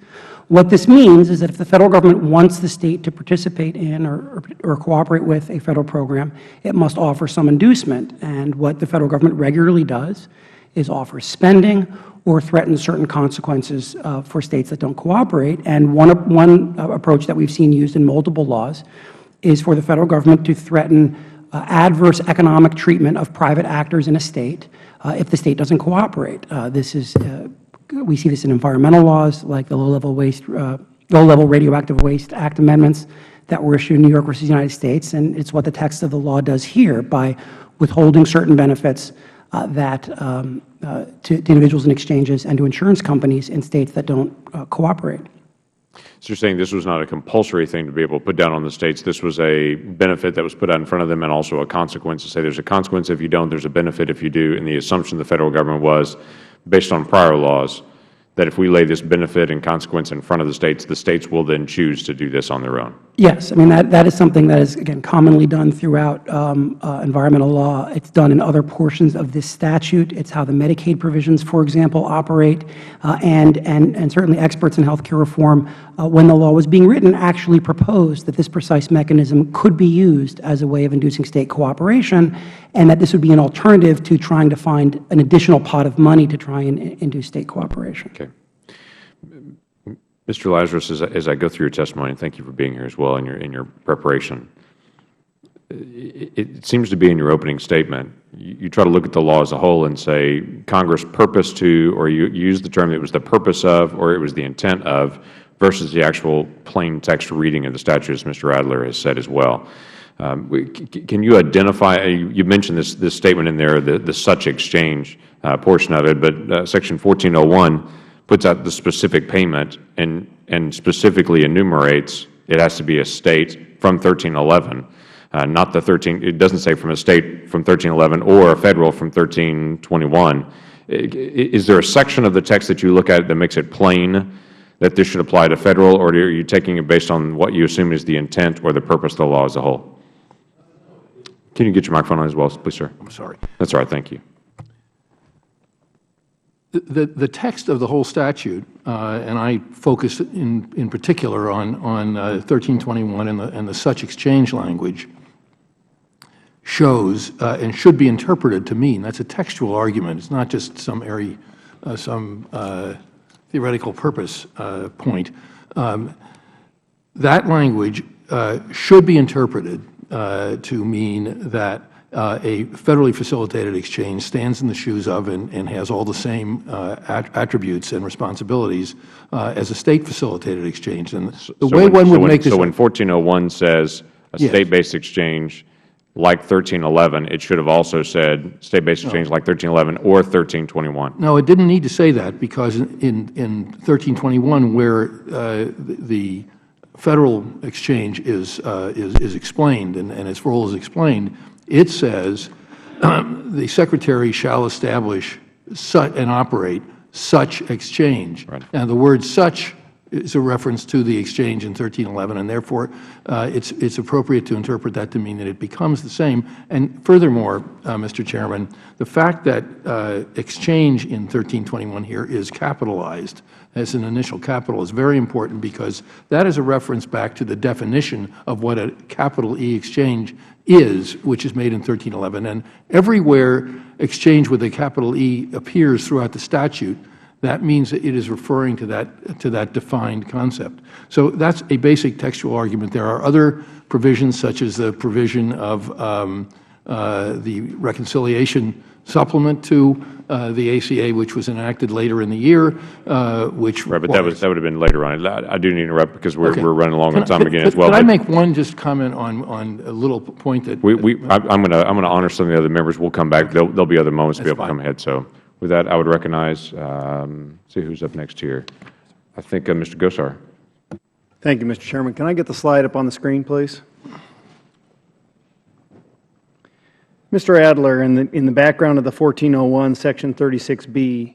What this means is that if the federal government wants the state to participate in or cooperate with a federal program, it must offer some inducement. And what the federal government regularly does is offer spending or threaten certain consequences for states that don't cooperate. And one approach that we've seen used in multiple laws is for the federal government to threaten adverse economic treatment of private actors in a state if the state doesn't cooperate. We see this in environmental laws like the low-level waste Low-Level Radioactive Waste Act amendments that were issued in New York versus the United States, and it's what the text of the law does here by withholding certain benefits to individuals in exchanges and to insurance companies in states that don't cooperate. So you're saying this was not a compulsory thing to be able to put down on the states. This was a benefit that was put out in front of them and also a consequence to say there's a consequence if you don't, there's a benefit if you do. And the assumption the Federal Government was, based on prior laws, that if we lay this benefit and consequence in front of the states will then choose to do this on their own. Yes. I mean, that is something that is, again, commonly done throughout environmental law. It's done in other portions of this statute. It's how the Medicaid provisions, for example, operate. And certainly experts in health care reform, when the law was being written, actually proposed that this precise mechanism could be used as a way of inducing state cooperation, and that this would be an alternative to trying to find an additional pot of money to try and induce state cooperation. Okay. Mr. Lazarus, as I go through your testimony, and thank you for being here as well in your preparation, it seems to be in your opening statement, you try to look at the law as a whole and say Congress purposed to, or you use the term it was the purpose of, or it was the intent of, versus the actual plain text reading of the statute, as Mr. Adler has said as well. Can you identify, you mentioned this statement in there, the such exchange portion of it, but Section 1401 puts out the specific payment and specifically enumerates it has to be a state from 1311, not the 13. It doesn't say from a state from 1311 or a federal from 1321. Is there a section of the text that you look at that makes it plain that this should apply to federal, or are you taking it based on what you assume is the intent or the purpose of the law as a whole? Can you get your microphone on as well, please, sir? I'm sorry. That's all right. Thank you. The text of the whole statute, and I focus in particular on 1321 and the such exchange language, shows and should be interpreted to mean, that's a textual argument. It's not just some theoretical purpose point. That language should be interpreted to mean that a federally facilitated exchange stands in the shoes of and has all the same attributes and responsibilities as a state-facilitated exchange. And the way one would make this— So when 1401 says a state-based exchange like 1311, it should have also said state-based exchange like 1311 or 1321. No, it didn't need to say that, because in 1321, where the federal exchange is explained and its role is explained, it says the Secretary shall establish and operate such exchange. Right. Now, the word such is a reference to the exchange in 1311, and therefore it's appropriate to interpret that to mean that it becomes the same. And furthermore, Mr. Chairman, the fact that exchange in 1321 here is capitalized as an initial capital is very important, because that is a reference back to the definition of what a capital E exchange is, which is made in 1311. And everywhere exchange with a capital E appears throughout the statute, that means that it is referring to that defined concept. So that's a basic textual argument. There are other provisions, such as the provision of the reconciliation supplement to the ACA, which was enacted later in the year, which— Right, but that would have been later on. I do need to interrupt because we're running along on time again as well. Could I make one just comment on a little point that— I'm going to honor some of the other members. We'll come back. There'll be other moments to be able to come ahead. So with that, I would recognize, see who's up next here. I think Mr. Gosar. Thank you, Mr. Chairman. Can I get the slide up on the screen, please? Mr. Adler, in the background of the 1401, Section 36B,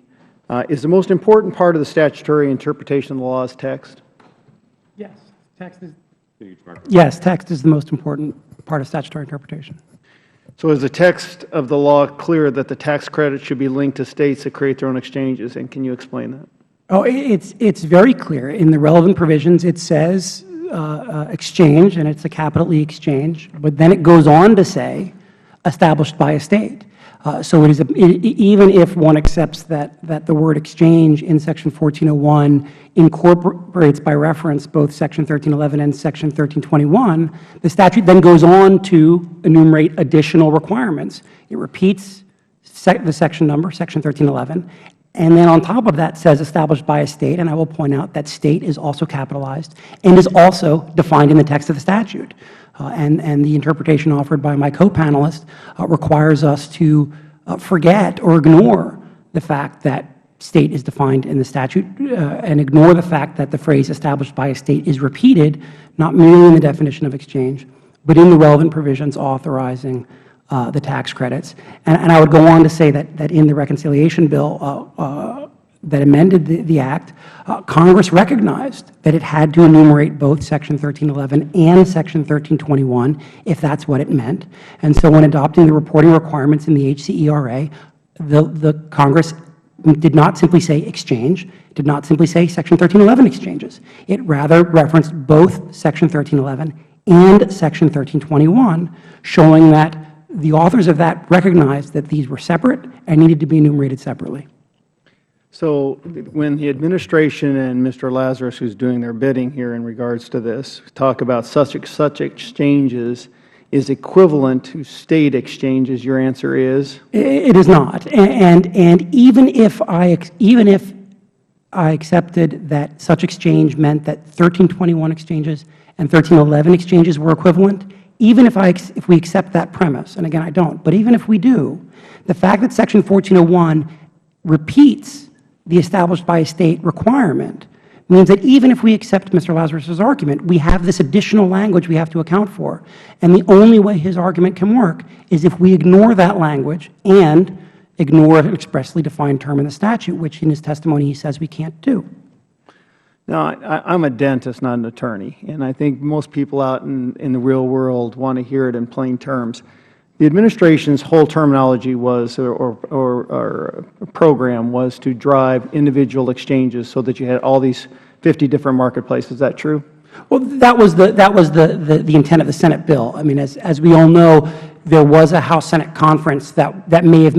is the most important part of the statutory interpretation of the law's text? Yes. Text is the most important part of statutory interpretation. So is the text of the law clear that the tax credit should be linked to states that create their own exchanges, and can you explain that? Oh, it's very clear. In the relevant provisions, it says exchange, and it's a capital E exchange, but then it goes on to say established by a state. So it is even if one accepts that the word exchange in Section 1401 incorporates by reference both Section 1311 and Section 1321, the statute then goes on to enumerate additional requirements. It repeats the section number, Section 1311, and then on top of that says established by a State, and I will point out that State is also capitalized and is also defined in the text of the statute. And the interpretation offered by my co-panelist requires us to forget or ignore the fact that State is defined in the statute and ignore the fact that the phrase established by a State is repeated, not merely in the definition of exchange, but in the relevant provisions authorizing the tax credits. And I would go on to say that in the reconciliation bill that amended the Act, Congress recognized that it had to enumerate both Section 1311 and Section 1321 if that's what it meant. And so when adopting the reporting requirements in the HCERA, the Congress did not simply say exchange, did not simply say Section 1311 exchanges. It rather referenced both Section 1311 and Section 1321, showing that the authors of that recognized that these were separate and needed to be enumerated separately. So when the administration and Mr. Lazarus, who's doing their bidding here in regards to this, talk about such exchanges is equivalent to State exchanges, your answer is? It is not. And even if I accepted that such exchange meant that 1321 exchanges and 1311 exchanges were equivalent, even if we accept that premise, and again I don't, but even if we do, the fact that Section 1401 repeats the established by a State requirement means that even if we accept Mr. Lazarus's argument, we have this additional language we have to account for. And the only way his argument can work is if we ignore that language and ignore an expressly defined term in the statute, which in his testimony he says we can't do. Now, I'm a dentist, not an attorney, and I think most people out in the real world want to hear it in plain terms. The administration's whole terminology was, or program was, to drive individual exchanges so that you had all these 50 different marketplaces. Is that true? Well, that was the intent of the Senate bill. I mean, as we all know, there was a House-Senate conference that may have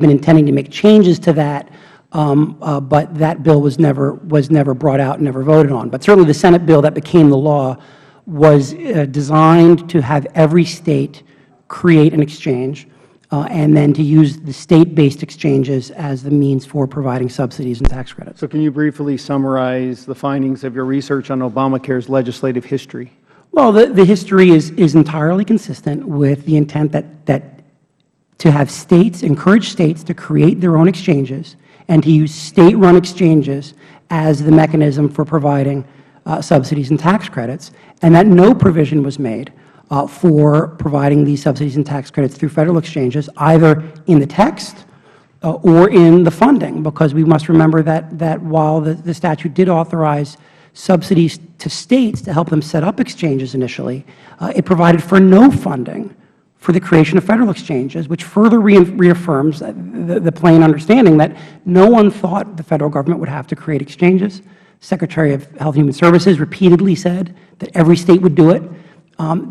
been intending to make changes to that, but that bill was never brought out and never voted on. But certainly the Senate bill that became the law was designed to have every State create an exchange and then to use the State-based exchanges as the means for providing subsidies and tax credits. So can you briefly summarize the findings of your research on ObamaCare's legislative history? Well, the history is entirely consistent with the intent that to have States, encourage States to create their own exchanges and to use State-run exchanges as the mechanism for providing subsidies and tax credits, and that no provision was made for providing these subsidies and tax credits through Federal exchanges, either in the text or in the funding, because we must remember that while the statute did authorize subsidies to States to help them set up exchanges initially, it provided for no funding for the creation of Federal exchanges, which further reaffirms the plain understanding that no one thought the Federal Government would have to create exchanges. Secretary of Health and Human Services repeatedly said that every State would do it.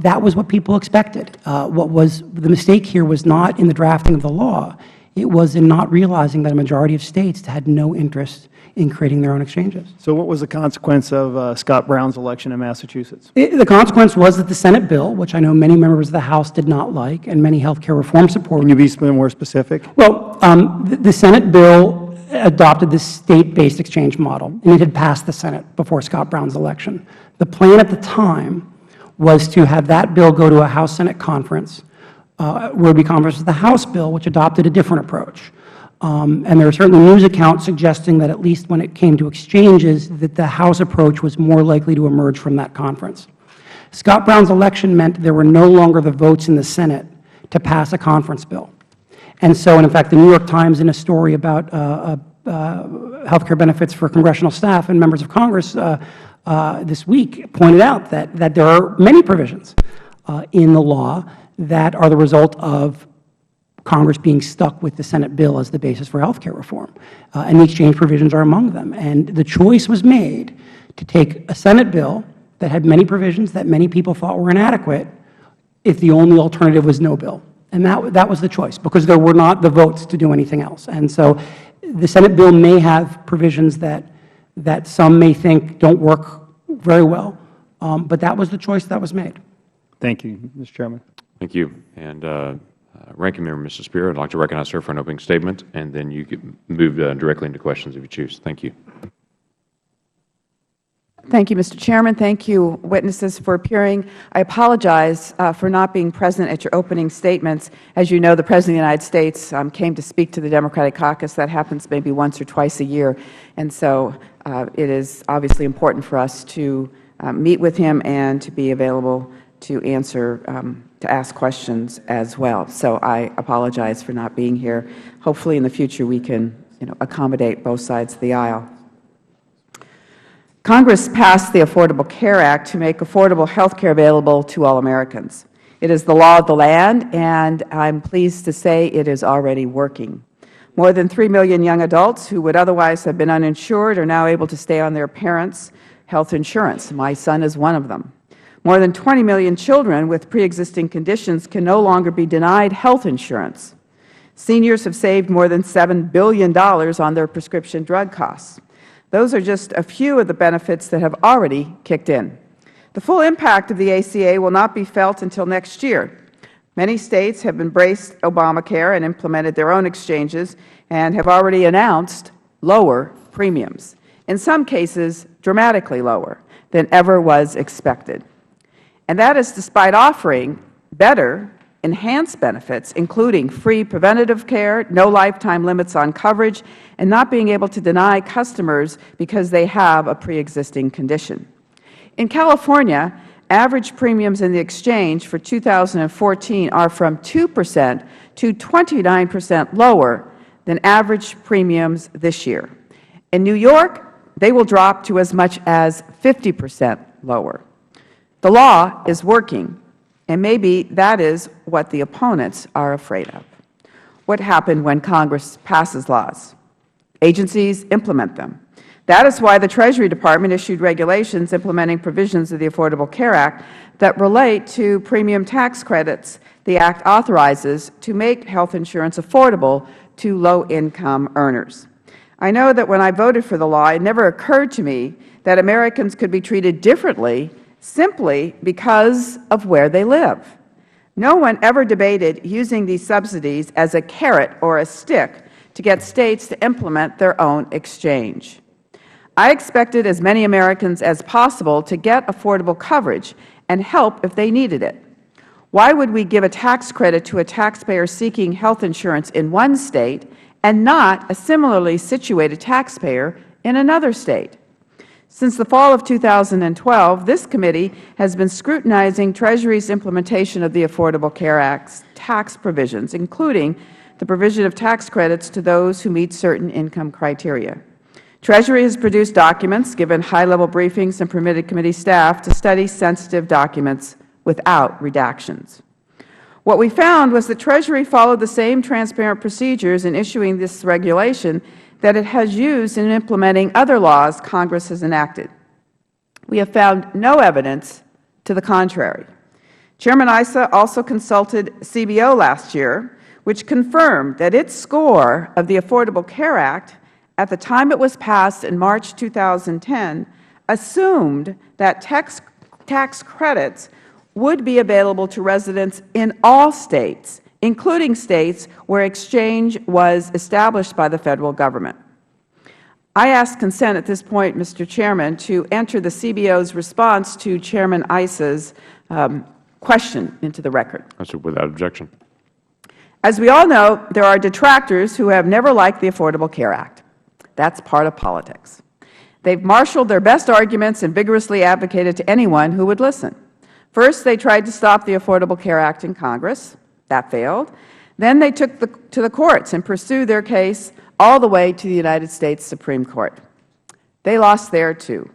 That was what people expected. What was the mistake here was not in the drafting of the law. It was in not realizing that a majority of States had no interest in creating their own exchanges. So what was the consequence of Scott Brown's election in Massachusetts? The consequence was that the Senate bill, which I know many members of the House did not like and many health care reform supporters. Can you be more specific? Well, the Senate bill adopted this State-based exchange model, and it had passed the Senate before Scott Brown's election. The plan at the time was to have that bill go to a House-Senate conference, where it would be conference with the House bill, which adopted a different approach. And there are certainly news accounts suggesting that at least when it came to exchanges, that the House approach was more likely to emerge from that conference. Scott Brown's election meant there were no longer the votes in the Senate to pass a conference bill. And so, and in fact, the New York Times, in a story about health care benefits for congressional staff and members of Congress this week, pointed out that there are many provisions in the law that are the result of Congress being stuck with the Senate bill as the basis for health care reform. And the exchange provisions are among them. And the choice was made to take a Senate bill that had many provisions that many people thought were inadequate if the only alternative was no bill. And that was the choice, because there were not the votes to do anything else. And so the Senate bill may have provisions that some may think don't work very well, but that was the choice that was made. Thank you, Mr. Chairman. Thank you. And Ranking Member Mrs. Spear, I'd like to recognize her for an opening statement, and then you can move directly into questions if you choose. Thank you. Thank you, Mr. Chairman. Thank you, witnesses, for appearing. I apologize for not being present at your opening statements. As you know, the President of the United States came to speak to the Democratic caucus. That happens maybe once or twice a year. And so it is obviously important for us to meet with him and to be available to answer, to ask questions as well. So I apologize for not being here. Hopefully in the future we can accommodate both sides of the aisle. Congress passed the Affordable Care Act to make affordable health care available to all Americans. It is the law of the land, and I'm pleased to say it is already working. More than 3 million young adults who would otherwise have been uninsured are now able to stay on their parents' health insurance. My son is one of them. More than 20 million children with pre-existing conditions can no longer be denied health insurance. Seniors have saved more than $7 billion on their prescription drug costs. Those are just a few of the benefits that have already kicked in. The full impact of the ACA will not be felt until next year. Many states have embraced Obamacare and implemented their own exchanges and have already announced lower premiums, in some cases dramatically lower than ever was expected. And that is despite offering better, enhanced benefits, including free preventative care, no lifetime limits on coverage, and not being able to deny customers because they have a pre-existing condition. In California, average premiums in the exchange for 2014 are from 2% to 29% lower than average premiums this year. In New York, they will drop to as much as 50% lower. The law is working, and maybe that is what the opponents are afraid of. What happened when Congress passes laws? Agencies implement them. That is why the Treasury Department issued regulations implementing provisions of the Affordable Care Act that relate to premium tax credits the Act authorizes to make health insurance affordable to low-income earners. I know that when I voted for the law, it never occurred to me that Americans could be treated differently simply because of where they live. No one ever debated using these subsidies as a carrot or a stick to get states to implement their own exchange. I expected as many Americans as possible to get affordable coverage and help if they needed it. Why would we give a tax credit to a taxpayer seeking health insurance in one state and not a similarly situated taxpayer in another state? Since the fall of 2012, this committee has been scrutinizing Treasury's implementation of the Affordable Care Act's tax provisions, including the provision of tax credits to those who meet certain income criteria. Treasury has produced documents, given high-level briefings, and permitted committee staff to study sensitive documents without redactions. What we found was that Treasury followed the same transparent procedures in issuing this regulation that it has used in implementing other laws Congress has enacted. We have found no evidence to the contrary. Chairman Issa also consulted CBO last year, which confirmed that its score of the Affordable Care Act at the time it was passed in March 2010 assumed that tax credits would be available to residents in all states, including states where exchange was established by the Federal Government. I ask consent at this point, Mr. Chairman, to enter the CBO's response to Chairman Issa's question into the record. Without objection. As we all know, there are detractors who have never liked the Affordable Care Act. That's part of politics. They've marshaled their best arguments and vigorously advocated to anyone who would listen. First, they tried to stop the Affordable Care Act in Congress. That failed. Then they took to the courts and pursued their case all the way to the United States Supreme Court. They lost there, too.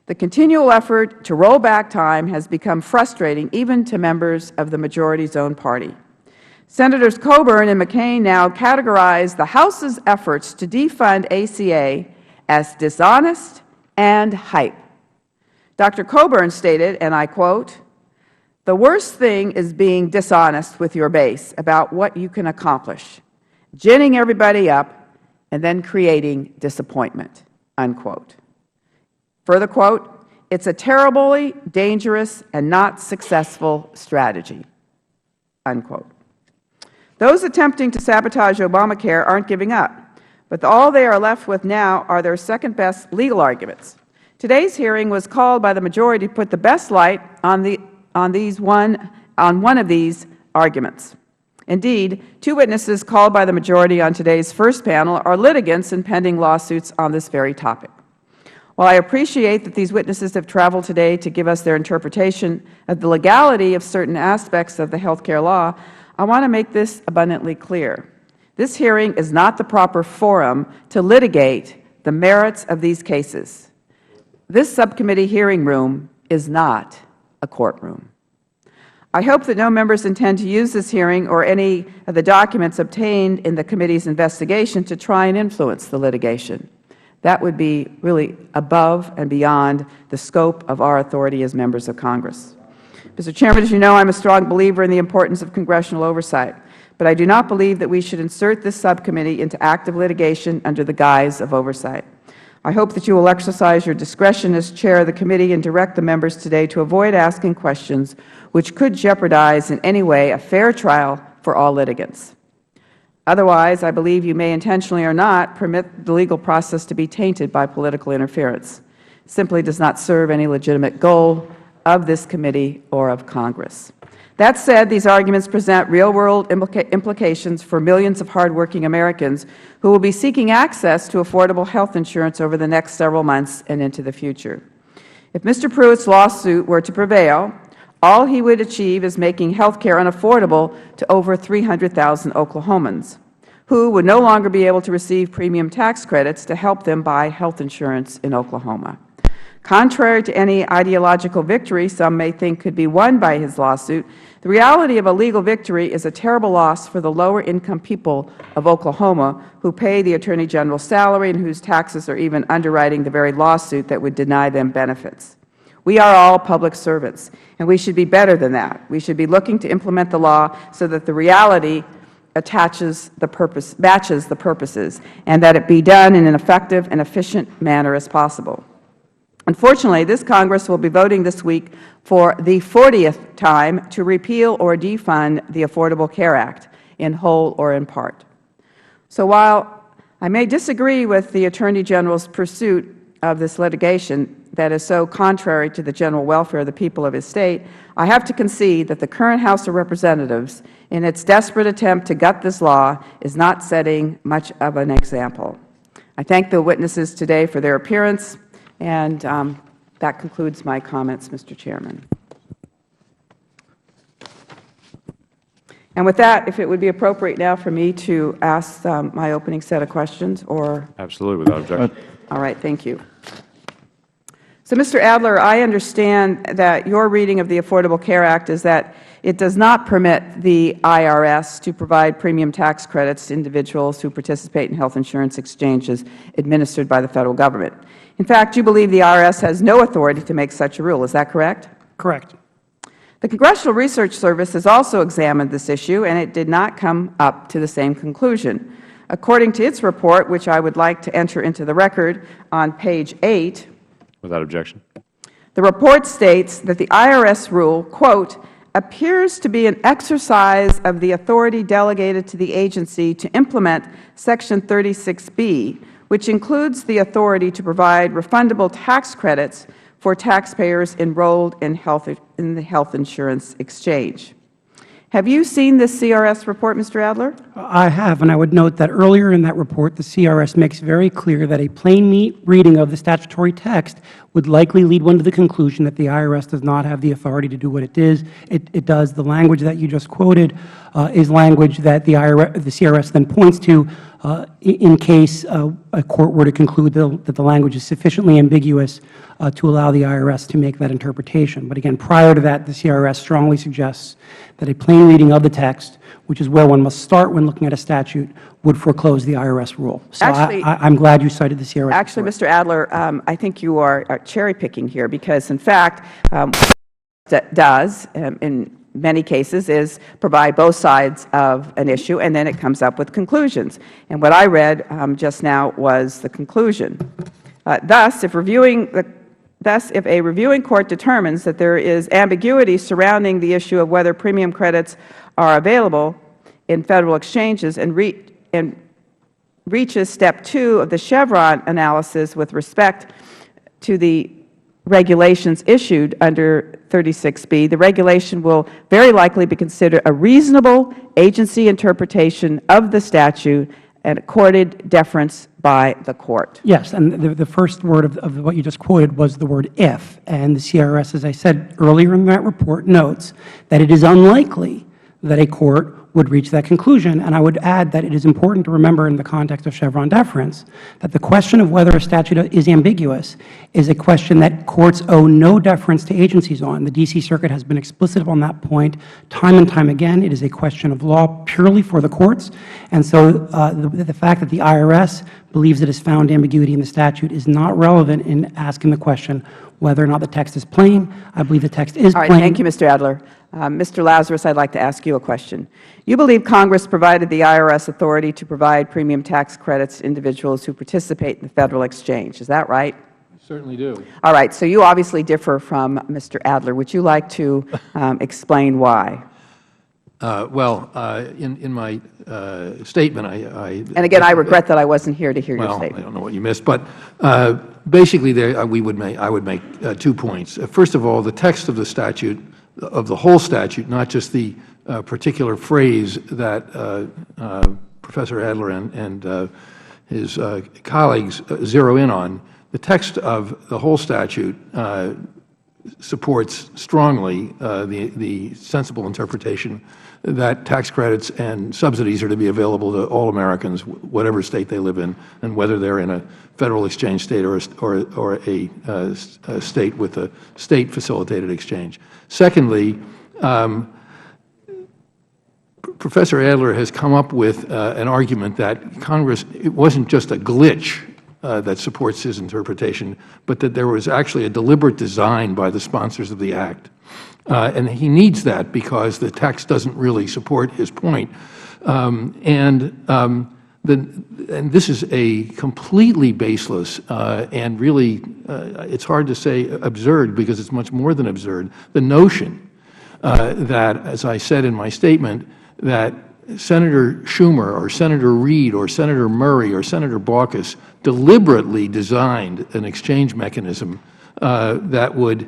The continual effort to roll back time has become frustrating even to members of the majority's own party. Senators Coburn and McCain now categorize the House's efforts to defund ACA as dishonest and hype. Dr. Coburn stated, and I quote, "The worst thing is being dishonest with your base about what you can accomplish, ginning everybody up, and then creating disappointment," unquote. Further quote, "It's a terribly dangerous and not successful strategy," unquote. Those attempting to sabotage Obamacare aren't giving up, but all they are left with now are their second-best legal arguments. Today's hearing was called by the majority to put the best light on one of these arguments. Indeed, 2 witnesses called by the majority on today's first panel are litigants in pending lawsuits on this very topic. While I appreciate that these witnesses have traveled today to give us their interpretation of the legality of certain aspects of the health care law, I want to make this abundantly clear. This hearing is not the proper forum to litigate the merits of these cases. This subcommittee hearing room is not a courtroom. I hope that no members intend to use this hearing or any of the documents obtained in the committee's investigation to try and influence the litigation. That would be really above and beyond the scope of our authority as members of Congress. Mr. Chairman, as you know, I am a strong believer in the importance of congressional oversight, but I do not believe that we should insert this subcommittee into active litigation under the guise of oversight. I hope that you will exercise your discretion as Chair of the committee and direct the members today to avoid asking questions which could jeopardize in any way a fair trial for all litigants. Otherwise, I believe you may intentionally or not permit the legal process to be tainted by political interference. It simply does not serve any legitimate goal of this committee or of Congress. That said, these arguments present real-world implications for millions of hardworking Americans who will be seeking access to affordable health insurance over the next several months and into the future. If Mr. Pruitt's lawsuit were to prevail, all he would achieve is making health care unaffordable to over 300,000 Oklahomans, who would no longer be able to receive premium tax credits to help them buy health insurance in Oklahoma. Contrary to any ideological victory some may think could be won by his lawsuit, the reality of a legal victory is a terrible loss for the lower-income people of Oklahoma who pay the Attorney General's salary and whose taxes are even underwriting the very lawsuit that would deny them benefits. We are all public servants, and we should be better than that. We should be looking to implement the law so that the reality matches the purposes, and that it be done in an effective and efficient manner as possible. Unfortunately, this Congress will be voting this week for the 40th time to repeal or defund the Affordable Care Act, in whole or in part. So while I may disagree with the Attorney General's pursuit of this litigation that is so contrary to the general welfare of the people of his State, I have to concede that the current House of Representatives, in its desperate attempt to gut this law, is not setting much of an example. I thank the witnesses today for their appearance, and that concludes my comments, Mr. Chairman. And with that, if it would be appropriate now for me to ask my opening set of questions, or? Absolutely, without objection. All right, thank you. So, Mr. Adler, I understand that your reading of the Affordable Care Act is that it does not permit the IRS to provide premium tax credits to individuals who participate in health insurance exchanges administered by the Federal Government. In fact, you believe the IRS has no authority to make such a rule. Is that correct? Correct. The Congressional Research Service has also examined this issue, and it did not come up to the same conclusion. According to its report, which I would like to enter into the record on page 8, without objection, the report states that the IRS rule, quote, appears to be an exercise of the authority delegated to the agency to implement Section 36B, which includes the authority to provide refundable tax credits for taxpayers enrolled in the health insurance exchange. Have you seen this CRS report, Mr. Adler? I have, and I would note that earlier in that report, the CRS makes very clear that a plain reading of the statutory text would likely lead one to the conclusion that the IRS does not have the authority to do what it does. It does. The language that you just quoted is language that the CRS then points to in case a court were to conclude that the language is sufficiently ambiguous to allow the IRS to make that interpretation. But again, prior to that, the CRS strongly suggests that a plain reading of the text, which is where one must start when looking at a statute, would foreclose the IRS rule. So I'm glad you cited the CRS. Actually, report. Mr. Adler, I think you are cherry-picking here because, in fact, what does, in many cases, is provide both sides of an issue, and then it comes up with conclusions. And what I read just now was the conclusion. Thus, if a reviewing court determines that there is ambiguity surrounding the issue of whether premium credits are available, in Federal exchanges and reaches Step 2 of the Chevron analysis with respect to the regulations issued under 36B, the regulation will very likely be considered a reasonable agency interpretation of the statute and accorded deference by the Court. Yes, and the first word of what you just quoted was the word if, and the CRS, as I said earlier in that report, notes that it is unlikely that a court would reach that conclusion. And I would add that it is important to remember in the context of Chevron deference that the question of whether a statute is ambiguous is a question that courts owe no deference to agencies on. The D.C. Circuit has been explicit on that point time and time again. It is a question of law purely for the courts. And so the fact that the IRS believes it has found ambiguity in the statute is not relevant in asking the question whether or not the text is plain. I believe the text is plain. All right. Thank you, Mr. Adler. Mr. Lazarus, I'd like to ask you a question. You believe Congress provided the IRS authority to provide premium tax credits to individuals who participate in the Federal exchange. Is that right? I certainly do. All right. So you obviously differ from Mr. Adler. Would you like to explain why? Well, in my statement, and again, I regret that I wasn't here to hear your statement. I don't know what you missed, but basically, I would make 2 points. First of all, the text of the statute, of the whole statute, not just the particular phrase that Professor Adler and his colleagues zero in on, the text of the whole statute supports strongly the sensible interpretation that tax credits and subsidies are to be available to all Americans, whatever state they live in, and whether they're in a Federal exchange state or a state with a state-facilitated exchange. Secondly, Professor Adler has come up with an argument that Congress, it wasn't just a glitch that supports his interpretation, but that there was actually a deliberate design by the sponsors of the Act. And he needs that because the text doesn't really support his point. And this is a completely baseless and really, it's hard to say absurd because it's much more than absurd, the notion that, as I said in my statement, that Senator Schumer or Senator Reid or Senator Murray or Senator Baucus deliberately designed an exchange mechanism that would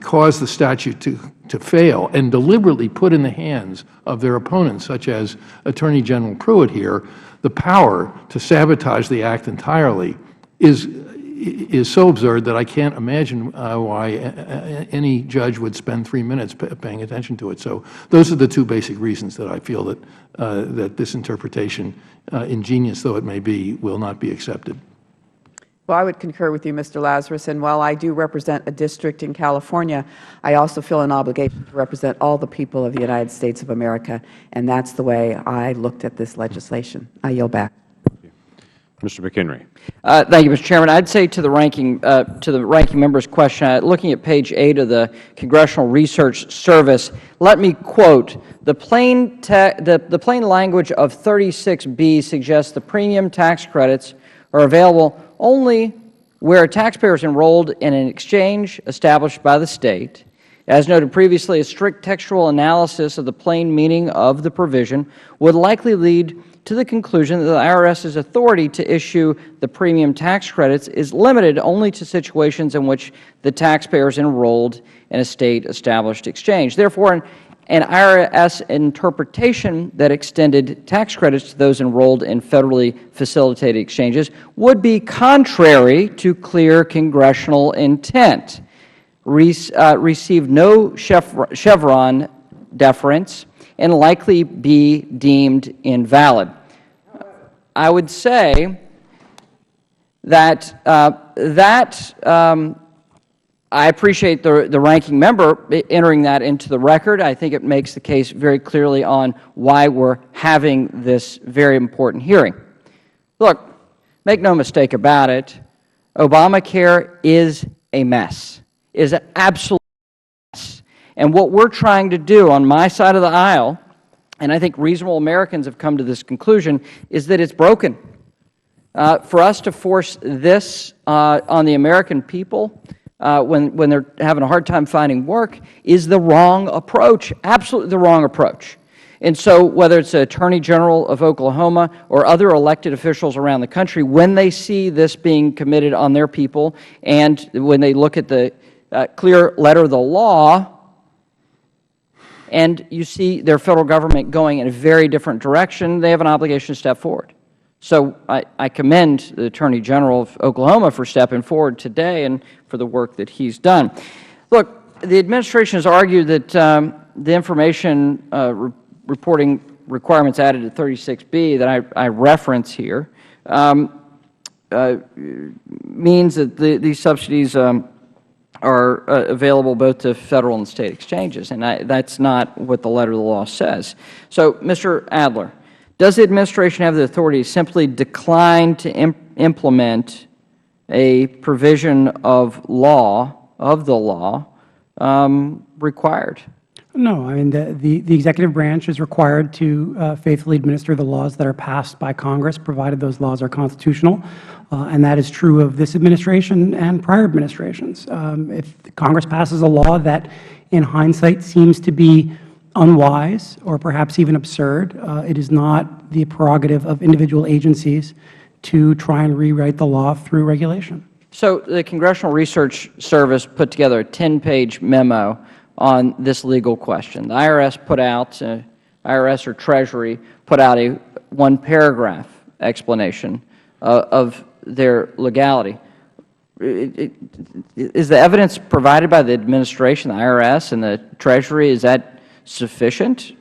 cause the statute to fail and deliberately put in the hands of their opponents, such as Attorney General Pruitt here, the power to sabotage the Act entirely is so absurd that I can't imagine why any judge would spend 3 minutes paying attention to it. So those are the 2 basic reasons that I feel that, that this interpretation, ingenious though it may be, will not be accepted. Well, I would concur with you, Mr. Lazarus. And while I do represent a district in California, I also feel an obligation to represent all the people of the United States of America. And that's the way I looked at this legislation. I yield back. Mr. McHenry. Thank you, Mr. Chairman. I'd say to the ranking member's question, looking at page 8 of the Congressional Research Service, let me quote, the plain language of 36B suggests the premium tax credits are available only where a taxpayer is enrolled in an exchange established by the State. As noted previously, a strict textual analysis of the plain meaning of the provision would likely lead to the conclusion that the IRS's authority to issue the premium tax credits is limited only to situations in which the taxpayer is enrolled in a State-established exchange. Therefore, an IRS interpretation that extended tax credits to those enrolled in federally facilitated exchanges would be contrary to clear congressional intent, receive no Chevron deference, and likely be deemed invalid. I would say that I appreciate the ranking member entering that into the record. I think it makes the case very clearly on why we're having this very important hearing. Look, make no mistake about it, Obamacare is a mess, is an absolute mess. And what we're trying to do on my side of the aisle, and I think reasonable Americans have come to this conclusion, is that it's broken. For us to force this on the American people when they're having a hard time finding work is the wrong approach, absolutely the wrong approach. And so whether it's the Attorney General of Oklahoma or other elected officials around the country, when they see this being committed on their people and when they look at the clear letter of the law, and you see their Federal Government going in a very different direction, they have an obligation to step forward. So I commend the Attorney General of Oklahoma for stepping forward today and for the work that he's done. Look, the administration has argued that the information reporting requirements added to 36B that I reference here means that these subsidies are available both to Federal and State exchanges, and that's not what the letter of the law says. So, Mr. Adler, does the administration have the authority to simply decline to implement a provision of the law required? No. I mean, the executive branch is required to faithfully administer the laws that are passed by Congress, provided those laws are constitutional. And that is true of this administration and prior administrations. If Congress passes a law that, in hindsight, seems to be unwise or perhaps even absurd, it is not the prerogative of individual agencies to try and rewrite the law through regulation. So the Congressional Research Service put together a 10-page memo on this legal question. The IRS put out, IRS or Treasury put out a one-paragraph explanation of their legality. Is the evidence provided by the administration, the IRS, and the Treasury, is that sufficient?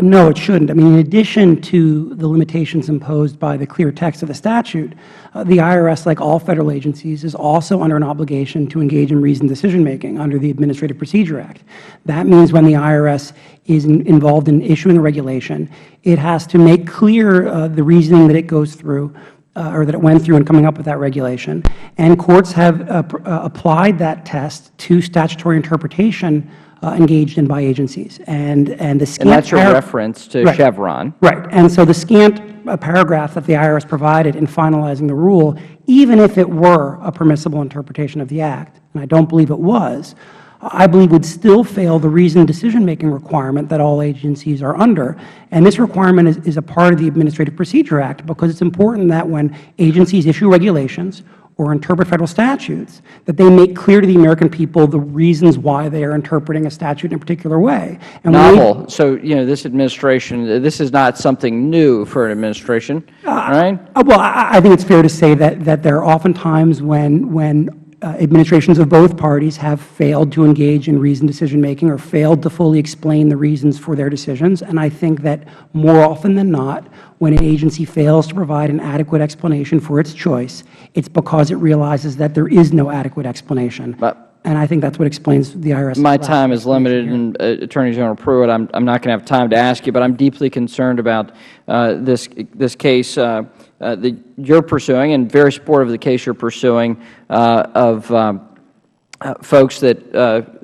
No, it shouldn't. I mean, in addition to the limitations imposed by the clear text of the statute, the IRS, like all Federal agencies, is also under an obligation to engage in reasoned decision-making under the Administrative Procedure Act. That means when the IRS is involved in issuing a regulation, it has to make clear the reasoning that it goes through or that it went through in coming up with that regulation. And courts have applied that test to statutory interpretation engaged in by agencies. And the scant and that's your reference to right. Chevron. Right. And so the scant paragraph that the IRS provided in finalizing the rule, even if it were a permissible interpretation of the Act, and I don't believe it was, I believe would still fail the reasoned decision-making requirement that all agencies are under. And this requirement is a part of the Administrative Procedure Act because it's important that when agencies issue regulations or interpret Federal statutes, that they make clear to the American people the reasons why they are interpreting a statute in a particular way. And novel. So, this administration, this is not something new for an administration, right? Well, I think it's fair to say that there are often times when administrations of both parties have failed to engage in reasoned decision-making or failed to fully explain the reasons for their decisions. And I think that more often than not, when an agency fails to provide an adequate explanation for its choice, it's because it realizes that there is no adequate explanation. And I think that's what explains the IRS. My time is limited, and Attorney General Pruitt, I'm not going to have time to ask you, but I'm deeply concerned about this case that you're pursuing, and very supportive of the case you're pursuing of folks that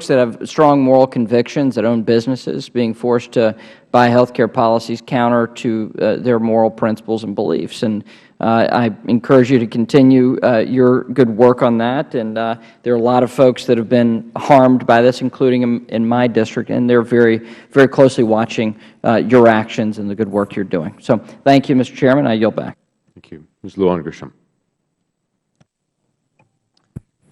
have strong moral convictions, that own businesses, being forced to buy health care policies counter to their moral principles and beliefs. And I encourage you to continue your good work on that. And there are a lot of folks that have been harmed by this, including in my district, and they're very, very closely watching your actions and the good work you're doing. So thank you, Mr. Chairman. I yield back. Thank you. Ms. Lujan-Grisham.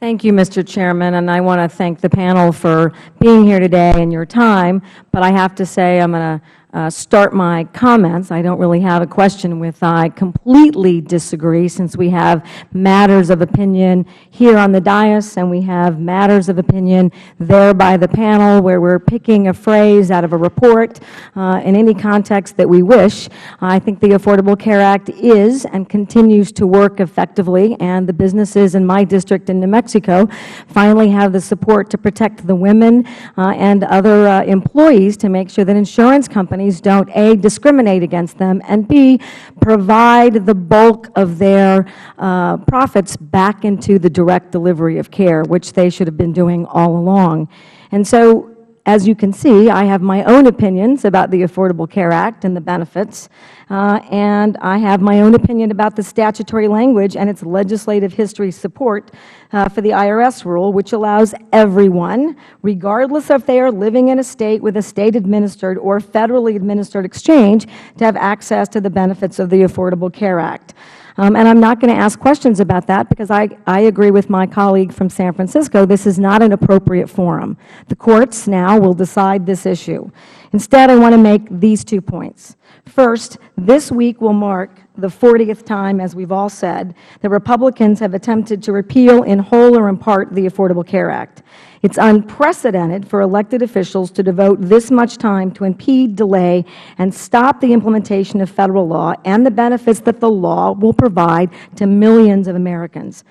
Thank you, Mr. Chairman, and I want to thank the panel for being here today and your time. But I have to say I'm going to start my comments. I don't really have a question with I completely disagree, since we have matters of opinion here on the dais and we have matters of opinion there by the panel where we're picking a phrase out of a report in any context that we wish. I think the Affordable Care Act is and continues to work effectively, and the businesses in my district in New Mexico finally have the support to protect the women and other employees to make sure that insurance companies don't, A, discriminate against them, and B, provide the bulk of their profits back into the direct delivery of care, which they should have been doing all along. And so as you can see, I have my own opinions about the Affordable Care Act and the benefits, and I have my own opinion about the statutory language and its legislative history support for the IRS rule, which allows everyone, regardless if they are living in a state with a state-administered or federally administered exchange, to have access to the benefits of the Affordable Care Act. And I'm not going to ask questions about that because I agree with my colleague from San Francisco. This is not an appropriate forum. The courts now will decide this issue. Instead, I want to make these 2 points. First, this week will mark the 40th time, as we've all said, that Republicans have attempted to repeal in whole or in part the Affordable Care Act. It's unprecedented for elected officials to devote this much time to impede, delay, and stop the implementation of Federal law and the benefits that the law will provide to millions of Americans.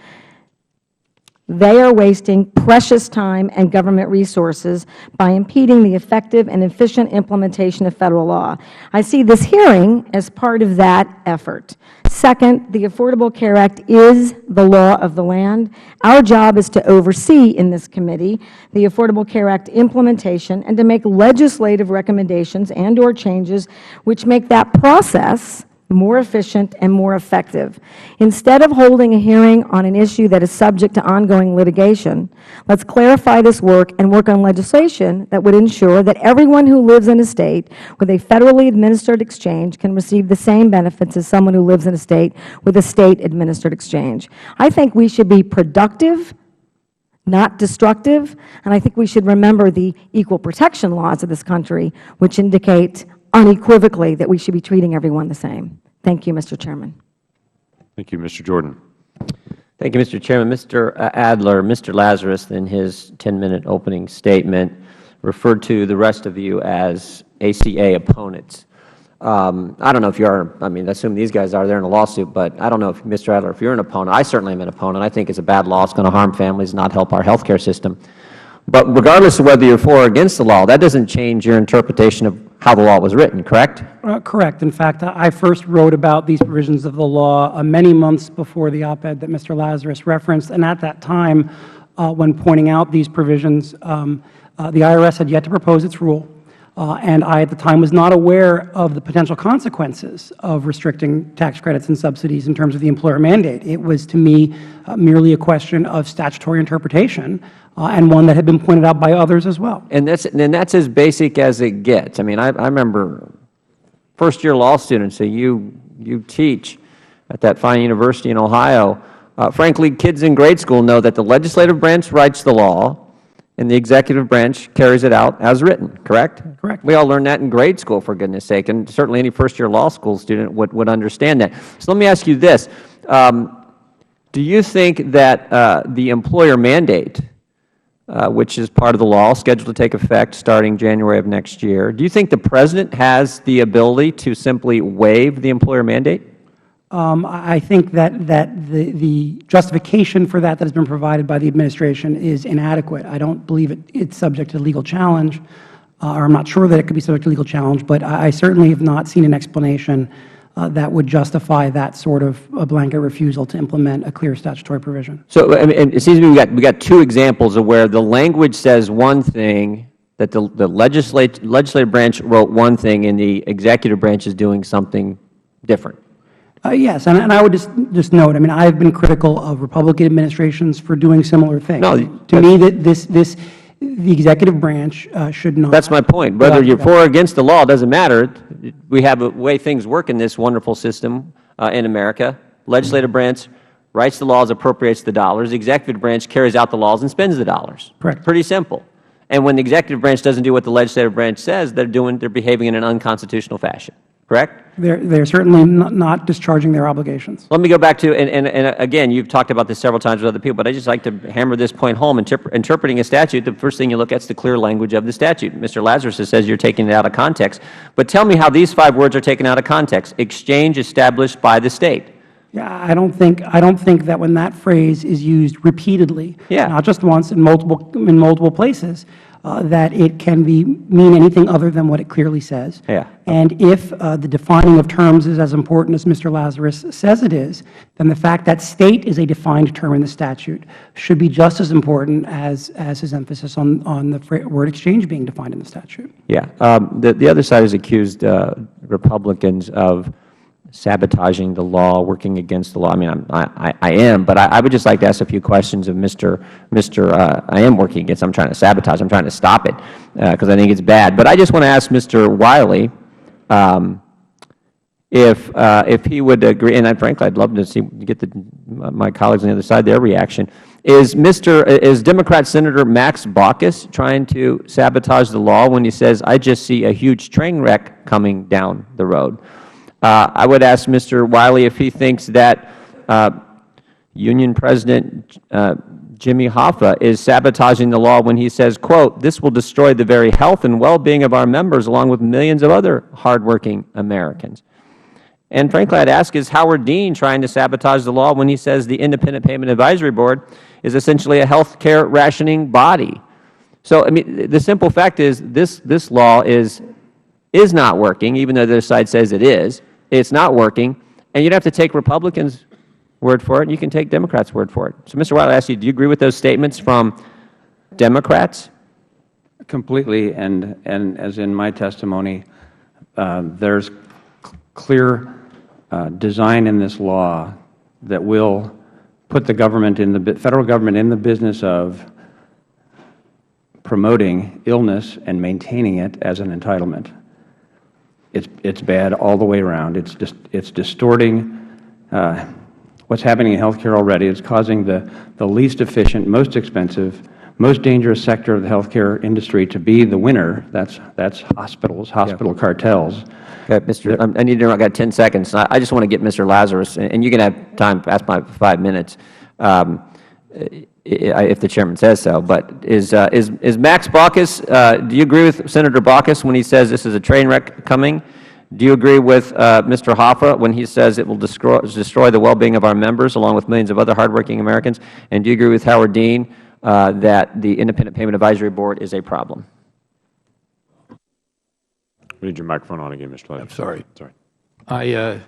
They are wasting precious time and government resources by impeding the effective and efficient implementation of Federal law. I see this hearing as part of that effort. Second, the Affordable Care Act is the law of the land. Our job is to oversee in this committee the Affordable Care Act implementation and to make legislative recommendations and or changes which make that process more efficient and more effective. Instead of holding a hearing on an issue that is subject to ongoing litigation, let's clarify this work and work on legislation that would ensure that everyone who lives in a state with a federally administered exchange can receive the same benefits as someone who lives in a state with a state-administered exchange. I think we should be productive, not destructive, and I think we should remember the equal protection laws of this country, which indicate unequivocally that we should be treating everyone the same. Thank you, Mr. Chairman. Thank you. Mr. Jordan. Thank you, Mr. Chairman. Mr. Adler, Mr. Lazarus, in his 10-minute opening statement, referred to the rest of you as ACA opponents. I don't know if you are, I mean, I assume these guys are there in a lawsuit, but I don't know if, Mr. Adler, if you're an opponent. I certainly am an opponent. I think it's a bad law. It's going to harm families, not help our health care system. But regardless of whether you're for or against the law, that doesn't change your interpretation of how the law was written, correct? Correct. In fact, I first wrote about these provisions of the law many months before the op-ed that Mr. Lazarus referenced, and at that time, when pointing out these provisions, the IRS had yet to propose its rule, and I at the time was not aware of the potential consequences of restricting tax credits and subsidies in terms of the employer mandate. It was, to me, merely a question of statutory interpretation, and one that had been pointed out by others as well. And that's as basic as it gets. I mean, I remember first-year law students that you teach at that fine university in Ohio. Frankly, kids in grade school know that the legislative branch writes the law and the executive branch carries it out as written, correct? Correct. We all learned that in grade school, for goodness sake, and certainly any first-year law school student would understand that. So let me ask you this. Do you think that the employer mandate, which is part of the law, scheduled to take effect starting January of next year, do you think the President has the ability to simply waive the employer mandate? I think that the justification for that has been provided by the Administration is inadequate. I don't believe it's subject to legal challenge, or I'm not sure that it could be subject to legal challenge, but I certainly have not seen an explanation that would justify that sort of a blanket refusal to implement a clear statutory provision. So, I mean, it seems to me we got two examples of where the language says one thing, that the legislative branch wrote one thing, and the executive branch is doing something different. Yes, and I would just note, I mean, I have been critical of Republican administrations for doing similar things. No, to me, the executive branch should not. That's my point. Whether you're for or against the law doesn't matter. We have a way things work in this wonderful system in America. Legislative branch writes the laws, appropriates the dollars. The executive branch carries out the laws and spends the dollars. Correct. Pretty simple. And when the executive branch doesn't do what the legislative branch says, they're behaving in an unconstitutional fashion. Correct? They're certainly not discharging their obligations. Let me go back to, and again, you've talked about this several times with other people, but I just like to hammer this point home. Interpreting a statute, the first thing you look at is the clear language of the statute. Mr. Lazarus says you're taking it out of context. But tell me how these 5 words are taken out of context. Exchange established by the state. Yeah, I don't think that when that phrase is used repeatedly, not just once, in multiple places, that it can mean anything other than what it clearly says. Yeah. And if the defining of terms is as important as Mr. Lazarus says it is, then the fact that state is a defined term in the statute should be just as important as his emphasis on the word exchange being defined in the statute. Yeah. The other side has accused Republicans of sabotaging the law, working against the law. I mean, I am, but I would just like to ask a few questions of Mr. I am working against. I'm trying to sabotage. I'm trying to stop it because I think it's bad. But I just want to ask Mr. Wiley if he would agree, and frankly, I'd love to get my colleagues on the other side their reaction. Is Democrat Senator Max Baucus trying to sabotage the law when he says, "I just see a huge train wreck coming down the road"? I would ask Mr. Wiley if he thinks that Union President Jimmy Hoffa is sabotaging the law when he says, quote, "This will destroy the very health and well-being of our members along with millions of other hardworking Americans." And frankly, I'd ask, is Howard Dean trying to sabotage the law when he says the Independent Payment Advisory Board is essentially a health care rationing body? So, I mean, the simple fact is this law is not working, even though the other side says it is. It's not working, and you don't have to take Republicans' word for it, and you can take Democrats' word for it. So, Mr. Wiley, I ask you, do you agree with those statements from Democrats? Completely, and as in my testimony, there's clear design in this law that will put the government federal government in the business of promoting illness and maintaining it as an entitlement. It's bad all the way around. It's distorting what's happening in health care already. It's causing the least efficient, most expensive, most dangerous sector of the health care industry to be the winner. That's hospitals, hospital cartels. Okay, I need to know, I've got 10 seconds. I just want to get Mr. Lazarus, and you can have time past my 5 minutes if the Chairman says so. But is Max Baucus, do you agree with Senator Baucus when he says this is a train wreck coming? Do you agree with Mr. Hoffa when he says it will destroy the well-being of our members along with millions of other hardworking Americans? And do you agree with Howard Dean that the Independent Payment Advisory Board is a problem? We need your microphone on again, Mr. Ledger. I'm sorry. Sorry. I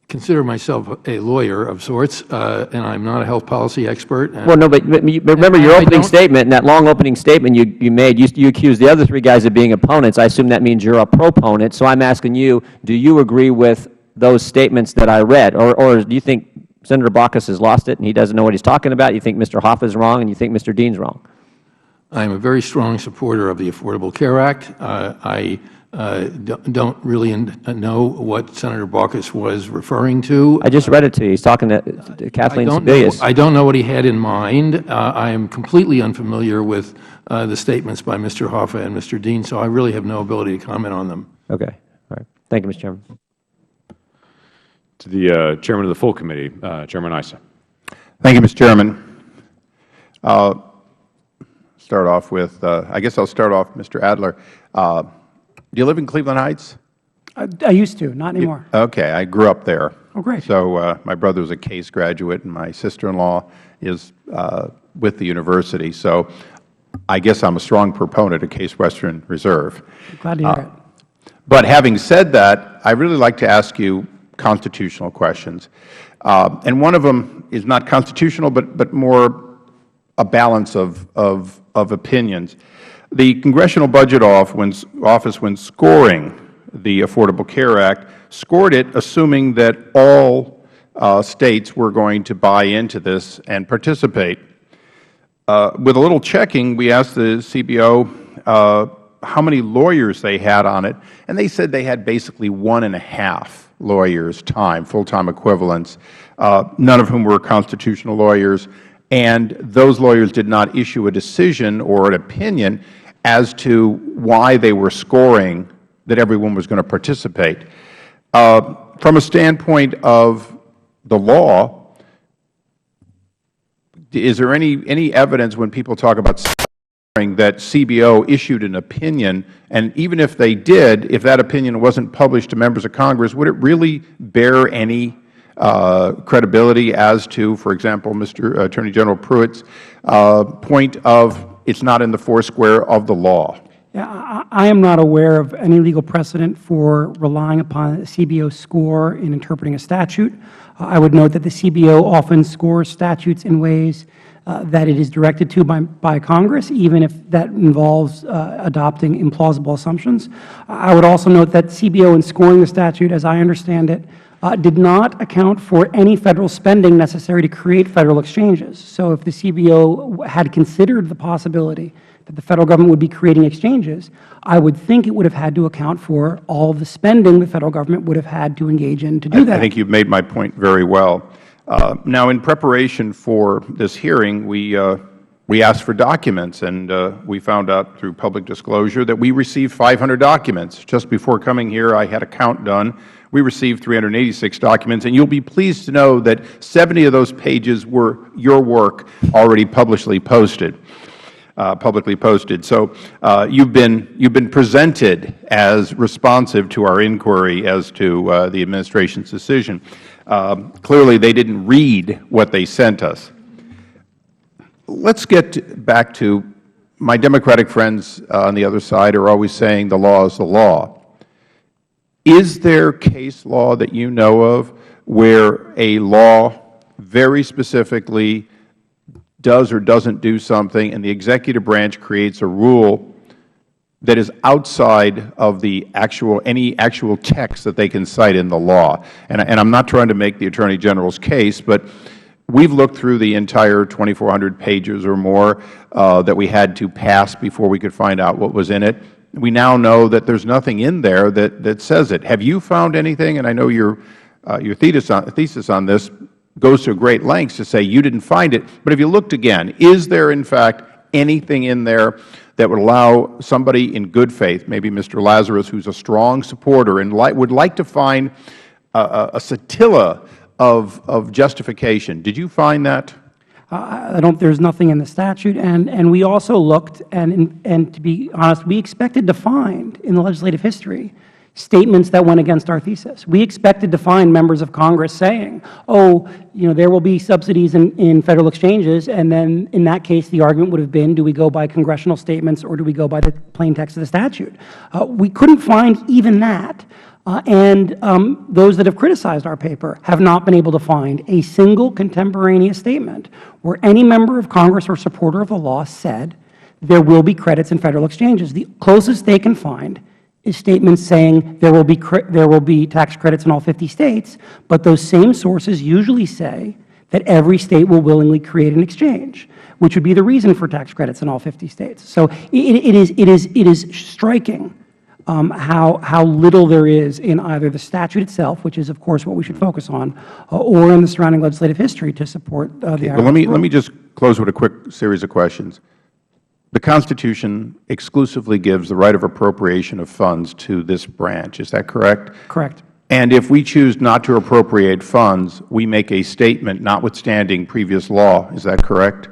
consider myself a lawyer of sorts, and I'm not a health policy expert. Well, no, but remember your opening statement, and that long opening statement you made, you accused the other three guys of being opponents. I assume that means you're a proponent. So I'm asking you, do you agree with those statements that I read? Or do you think Senator Baucus has lost it and he doesn't know what he's talking about? You think Mr. Hoffa is wrong and you think Mr. Dean's wrong? I'm a very strong supporter of the Affordable Care Act. I don't really know what Senator Baucus was referring to. I just read it to you. He's talking to Kathleen Sebelius. I don't know what he had in mind. I am completely unfamiliar with the statements by Mr. Hoffa and Mr. Dean, so I really have no ability to comment on them. Okay. All right. Thank you, Mr. Chairman. To the Chairman of the full committee, Chairman Issa. Thank you, Mr. Chairman. Start off with, I guess I'll start off, Mr. Adler. Do you live in Cleveland Heights? I used to, not anymore. Okay, I grew up there. Oh, great. So my brother was a Case graduate, and my sister-in-law is with the university. So I guess I'm a strong proponent of Case Western Reserve. Glad to hear it. But having said that, I'd really like to ask you constitutional questions. And one of them is not constitutional, but more a balance of opinions. The Congressional Budget Office, when scoring the Affordable Care Act, scored it assuming that all states were going to buy into this and participate. With a little checking, we asked the CBO how many lawyers they had on it, and they said they had basically 1.5 lawyers' time, full-time equivalents, none of whom were constitutional lawyers, and those lawyers did not issue a decision or an opinion as to why they were scoring that everyone was going to participate. From a standpoint of the law, is there any evidence when people talk about scoring that CBO issued an opinion, and even if they did, if that opinion wasn't published to members of Congress, would it really bear any credibility as to, for example, Mr. Attorney General Pruitt's point of it's not in the foursquare of the law? Yeah, I am not aware of any legal precedent for relying upon a CBO score in interpreting a statute. I would note that the CBO often scores statutes in ways that it is directed to by Congress, even if that involves adopting implausible assumptions. I would also note that CBO, in scoring the statute, as I understand it, did not account for any Federal spending necessary to create Federal exchanges. So if the CBO had considered the possibility that the Federal Government would be creating exchanges, I would think it would have had to account for all of the spending the Federal Government would have had to engage in to do that. I think you've made my point very well. Now, in preparation for this hearing, we asked for documents, and we found out through public disclosure that we received 500 documents. Just before coming here, I had a count done. We received 386 documents, and you'll be pleased to know that 70 of those pages were your work already publicly posted. So you've been presented as responsive to our inquiry as to the Administration's decision. Clearly, they didn't read what they sent us. Let's get back to my Democratic friends on the other side are always saying the law is the law. Is there case law that you know of where a law very specifically does or doesn't do something, and the executive branch creates a rule that is outside of the any actual text that they can cite in the law? And I'm not trying to make the Attorney General's case, but we've looked through the entire 2,400 pages or more that we had to pass before we could find out what was in it. We now know that there's nothing in there that says it. Have you found anything? And I know your thesis on this goes to great lengths to say you didn't find it, but if you looked again, is there in fact anything in there that would allow somebody in good faith, maybe Mr. Lazarus, who's a strong supporter and would like to find a scintilla of justification? Did you find that? There's nothing in the statute, and we also looked, and to be honest, we expected to find in the legislative history statements that went against our thesis. We expected to find members of Congress saying, oh, there will be subsidies in Federal exchanges, and then in that case the argument would have been, do we go by congressional statements or do we go by the plain text of the statute? We couldn't find even that. And those that have criticized our paper have not been able to find a single contemporaneous statement where any member of Congress or supporter of the law said there will be credits in Federal exchanges. The closest they can find is statements saying there will be tax credits in all 50 states, but those same sources usually say that every state will willingly create an exchange, which would be the reason for tax credits in all 50 states. So it is striking how little there is in either the statute itself, which is, of course, what we should focus on, or in the surrounding legislative history to support the IRS. Well, let me just close with a quick series of questions. The Constitution exclusively gives the right of appropriation of funds to this branch. Is that correct? Correct. And if we choose not to appropriate funds, we make a statement notwithstanding previous law. Is that correct?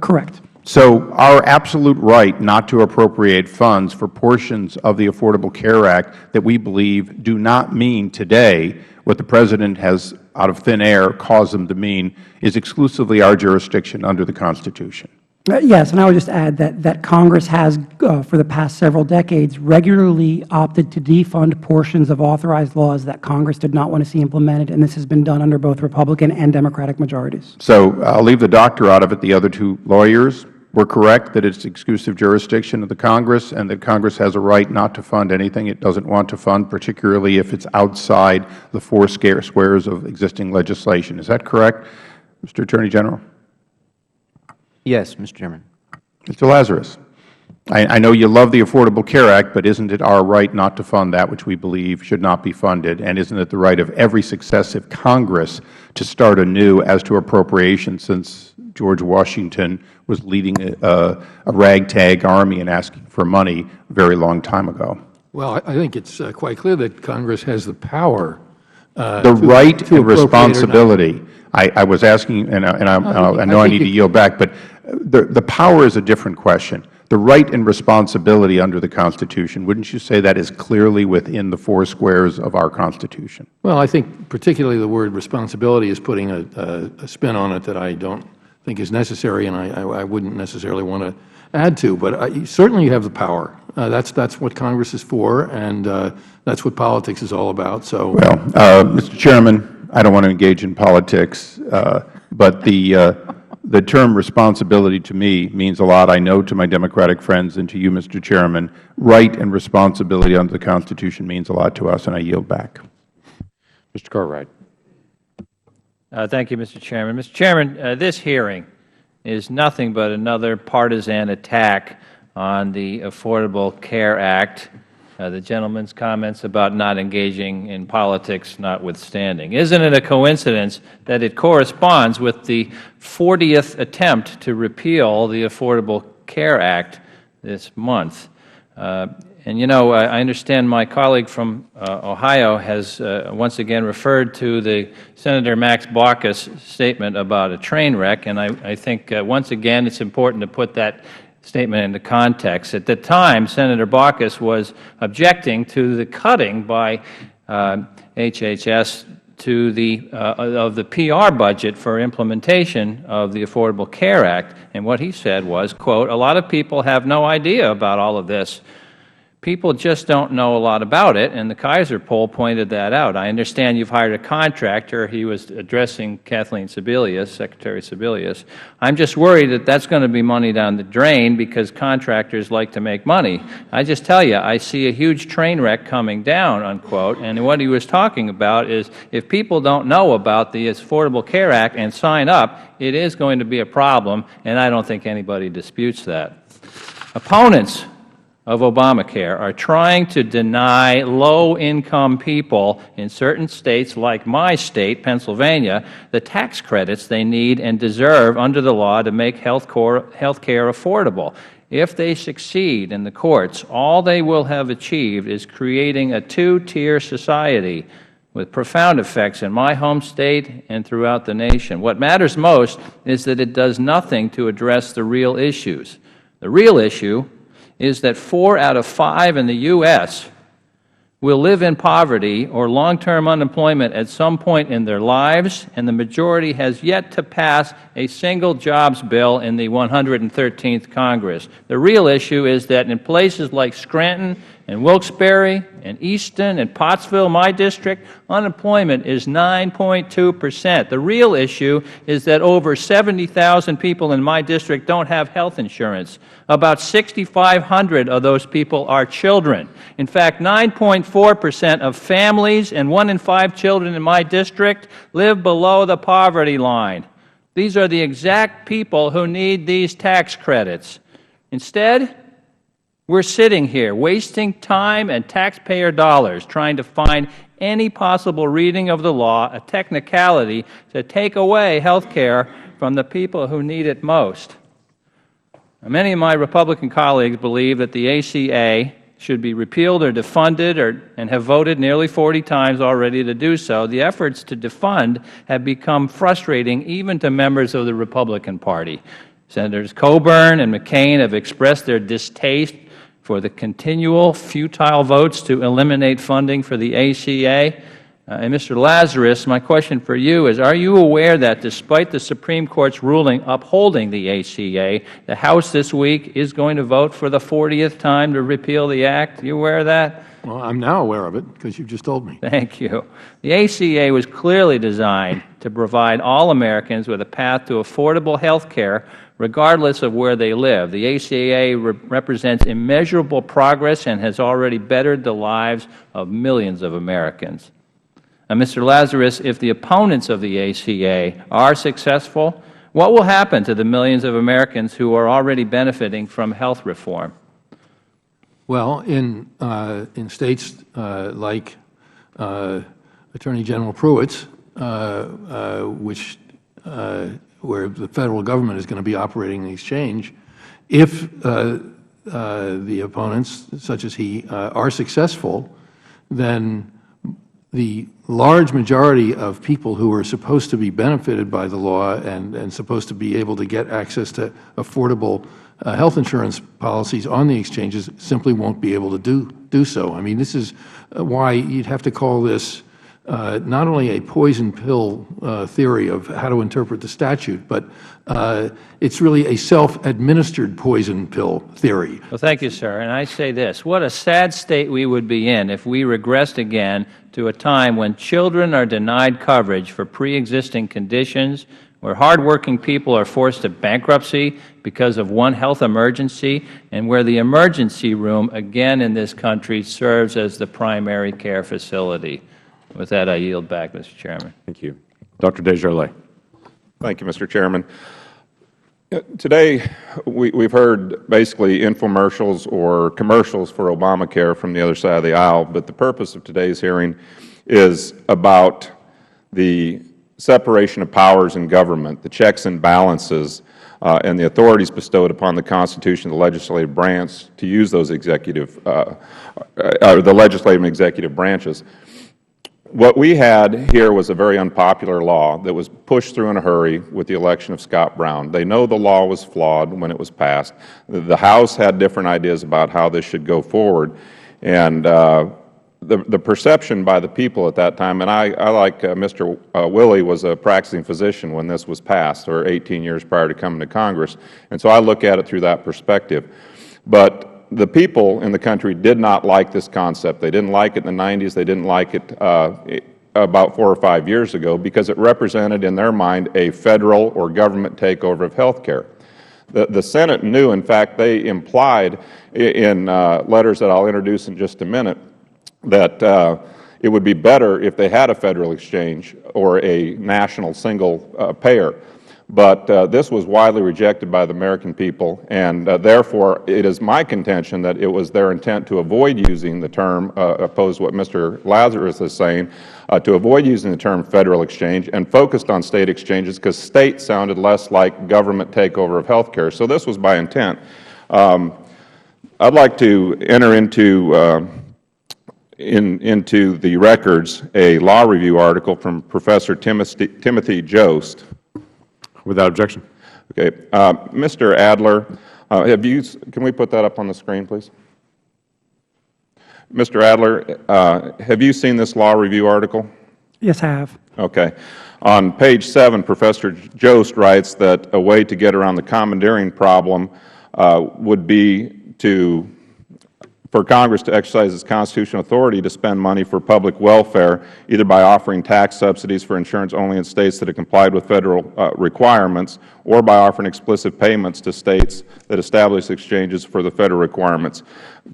Correct. So our absolute right not to appropriate funds for portions of the Affordable Care Act that we believe do not mean today what the President has, out of thin air, caused them to mean is exclusively our jurisdiction under the Constitution. Yes, and I would just add that Congress has, for the past several decades, regularly opted to defund portions of authorized laws that Congress did not want to see implemented, and this has been done under both Republican and Democratic majorities. So I'll leave the doctor out of it. The other two lawyers were correct that it's exclusive jurisdiction of the Congress and that Congress has a right not to fund anything it doesn't want to fund, particularly if it's outside the four squares of existing legislation. Is that correct, Mr. Attorney General? Yes, Mr. Chairman. Mr. Lazarus, I know you love the Affordable Care Act, but isn't it our right not to fund that which we believe should not be funded, and isn't it the right of every successive Congress to start anew as to appropriation, since George Washington was leading a ragtag army and asking for money a very long time ago? Well, I think it's quite clear that Congress has the power the right and responsibility. I was asking, and I know I need to yield back, but the power is a different question. The right and responsibility under the Constitution, wouldn't you say that is clearly within the four squares of our Constitution? Well, I think particularly the word responsibility is putting a spin on it that I don't think is necessary and I wouldn't necessarily want to add to. But certainly you have the power. That's what Congress is for, and that's what politics is all about. So, well, Mr. Chairman, I don't want to engage in politics, but the term responsibility to me means a lot. I know to my Democratic friends and to you, Mr. Chairman, right and responsibility under the Constitution means a lot to us, and I yield back. Mr. Cartwright. Thank you, Mr. Chairman. Mr. Chairman, this hearing is nothing but another partisan attack on the Affordable Care Act, the gentleman's comments about not engaging in politics notwithstanding. Isn't it a coincidence that it corresponds with the 40th attempt to repeal the Affordable Care Act this month? And, you know, I understand my colleague from Ohio has once again referred to the Senator Max Baucus statement about a train wreck, and I think once again it's important to put that statement into context. At the time, Senator Baucus was objecting to the cutting by HHS to of the PR budget for implementation of the Affordable Care Act, and what he said was, quote, "A lot of people have no idea about all of this. People just don't know a lot about it," and the Kaiser poll pointed that out. I understand you've hired a contractor. He was addressing Kathleen Sebelius, Secretary Sebelius. I'm just worried that that's going to be money down the drain because contractors like to make money. I just tell you, I see a huge train wreck coming down, unquote, and what he was talking about is if people don't know about the Affordable Care Act and sign up, it is going to be a problem, and I don't think anybody disputes that. Opponents of Obamacare are trying to deny low-income people in certain states like my state, Pennsylvania, the tax credits they need and deserve under the law to make health care affordable. If they succeed in the courts, all they will have achieved is creating a two-tier society with profound effects in my home state and throughout the nation. What matters most is that it does nothing to address the real issues. The real issue is that 4 out of 5 in the U.S. will live in poverty or long-term unemployment at some point in their lives, and the majority has yet to pass a single jobs bill in the 113th Congress. The real issue is that in places like Scranton and Wilkes-Barre and Easton and Pottsville, my district, unemployment is 9.2%. The real issue is that over 70,000 people in my district don't have health insurance. About 6,500 of those people are children. In fact, 9.4% of families and 1 in 5 children in my district live below the poverty line. These are the exact people who need these tax credits. Instead, we're sitting here wasting time and taxpayer dollars trying to find any possible reading of the law, a technicality, to take away health care from the people who need it most. Now, many of my Republican colleagues believe that the ACA should be repealed or defunded and have voted nearly 40 times already to do so. The efforts to defund have become frustrating even to members of the Republican Party. Senators Coburn and McCain have expressed their distaste for the continual futile votes to eliminate funding for the ACA. And Mr. Lazarus, my question for you is, are you aware that despite the Supreme Court's ruling upholding the ACA, the House this week is going to vote for the 40th time to repeal the Act? Are you aware of that? Well, I'm now aware of it because you just told me. Thank you. The ACA was clearly designed to provide all Americans with a path to affordable health care regardless of where they live. The ACA represents immeasurable progress and has already bettered the lives of millions of Americans. Now, Mr. Lazarus, if the opponents of the ACA are successful, what will happen to the millions of Americans who are already benefiting from health reform? Well, in states like Attorney General Pruitt's, where the Federal Government is going to be operating the exchange, if the opponents, such as he, are successful, then the large majority of people who are supposed to be benefited by the law and supposed to be able to get access to affordable health insurance policies on the exchanges simply won't be able to do so. I mean, this is why you'd have to call this not only a poison pill theory of how to interpret the statute, but it's really a self-administered poison pill theory. Well, thank you, sir. And I say this, what a sad state we would be in if we regressed again to a time when children are denied coverage for pre-existing conditions, where hardworking people are forced to bankruptcy because of one health emergency, and where the emergency room, again in this country, serves as the primary care facility. With that, I yield back, Mr. Chairman. Thank you. Dr. Desjardins. Thank you, Mr. Chairman. Today, we've heard basically infomercials or commercials for Obamacare from the other side of the aisle, but the purpose of today's hearing is about the separation of powers in government, the checks and balances, and the authorities bestowed upon the Constitution, the legislative branch, to use those the legislative and executive branches. What we had here was a very unpopular law that was pushed through in a hurry with the election of Scott Brown. They know the law was flawed when it was passed. The House had different ideas about how this should go forward, and the perception by the people at that time, and I like Mr. Willey, was a practicing physician when this was passed, or 18 years prior to coming to Congress, and so I look at it through that perspective. But the people in the country did not like this concept. They didn't like it in the 90s. They didn't like it about 4 or 5 years ago because it represented in their mind a federal or government takeover of health care. The Senate knew, in fact, they implied in letters that I'll introduce in just a minute, that it would be better if they had a federal exchange or a national single payer. But this was widely rejected by the American people, and therefore it is my contention that it was their intent to avoid using the term, opposed to what Mr. Lazarus is saying, to avoid using the term federal exchange and focused on state exchanges because state sounded less like government takeover of health care. So this was by intent. I'd like to enter into the records a law review article from Professor Timothy Jost. Without objection. Okay. Mr. Adler, can we put that up on the screen, please? Mr. Adler, have you seen this law review article? Yes, I have. Okay. On page 7, Professor Jost writes that a way to get around the commandeering problem would be for Congress to exercise its constitutional authority to spend money for public welfare, either by offering tax subsidies for insurance only in states that have complied with federal requirements, or by offering explicit payments to states that establish exchanges for the federal requirements.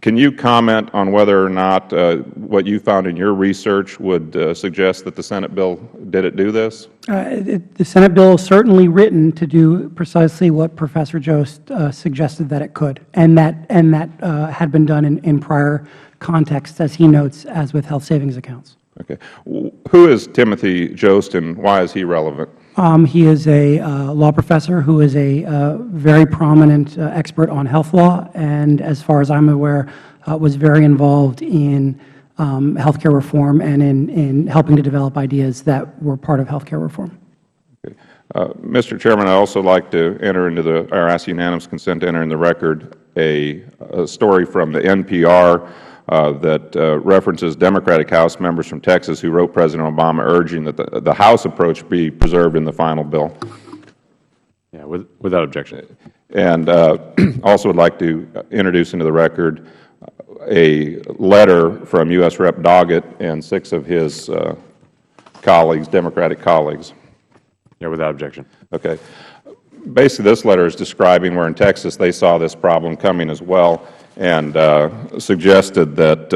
Can you comment on whether or not what you found in your research would suggest that the Senate bill did do this? The Senate bill is certainly written to do precisely what Professor Jost suggested that it could, and that had been done in prior contexts, as he notes, as with health savings accounts. Okay. Who is Timothy Jost, and why is he relevant? He is a law professor who is a very prominent expert on health law, and as far as I'm aware, was very involved in health care reform and in helping to develop ideas that were part of health care reform. Okay. Mr. Chairman, I'd also like to enter into or ask unanimous consent to enter in the record a story from the NPR that references Democratic House members from Texas who wrote President Obama urging that the House approach be preserved in the final bill. Yeah, without objection. And also would like to introduce into the record a letter from U.S. Rep. Doggett and 6 of his colleagues, Democratic colleagues. Yeah, without objection. Okay. Basically, this letter is describing where in Texas they saw this problem coming as well, and suggested that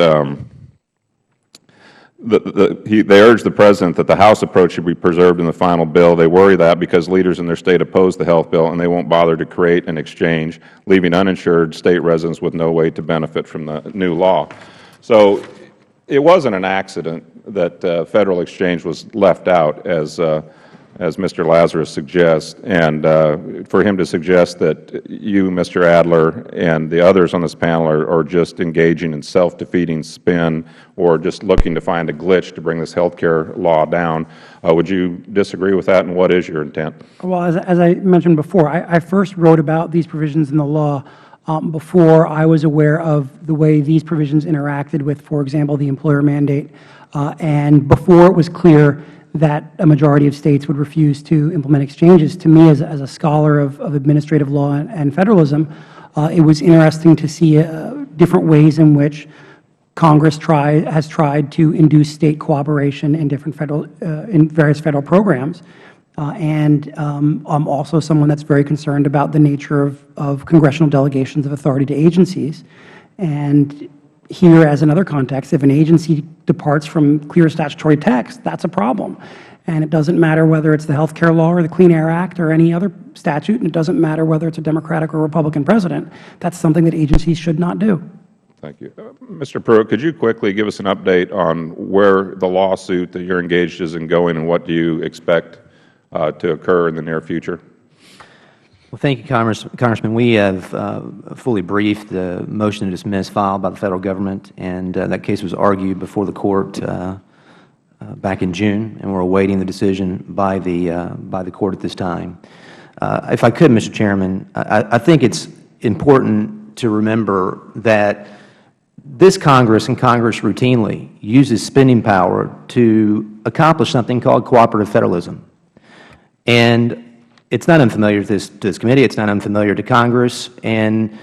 they urged the President that the House approach should be preserved in the final bill. They worry that because leaders in their state oppose the health bill and they won't bother to create an exchange, leaving uninsured state residents with no way to benefit from the new law. So it wasn't an accident that federal exchange was left out, as Mr. Lazarus suggests, and for him to suggest that you, Mr. Adler, and the others on this panel are just engaging in self-defeating spin or just looking to find a glitch to bring this health care law down. Would you disagree with that, and what is your intent? Well, as I mentioned before, I first wrote about these provisions in the law before I was aware of the way these provisions interacted with, for example, the employer mandate, and before it was clear that a majority of states would refuse to implement exchanges. To me, as a scholar of administrative law and federalism, it was interesting to see different ways in which Congress has tried to induce state cooperation in different in various federal programs. I'm also someone that's very concerned about the nature of congressional delegations of authority to agencies. And here, as another context, if an agency departs from clear statutory text, that's a problem. And it doesn't matter whether it's the Health Care Law or the Clean Air Act or any other statute, and it doesn't matter whether it's a Democratic or Republican president. That's something that agencies should not do. Thank you. Mr. Pruitt, could you quickly give us an update on where the lawsuit that you're engaged is going and what do you expect to occur in the near future? Well, thank you, Congressman. We have fully briefed the motion to dismiss filed by the Federal Government, and that case was argued before the Court back in June, and we're awaiting the decision by the Court at this time. If I could, Mr. Chairman, I think it's important to remember that this Congress and Congress routinely uses spending power to accomplish something called cooperative federalism. And it's not unfamiliar to this committee. It's not unfamiliar to Congress. And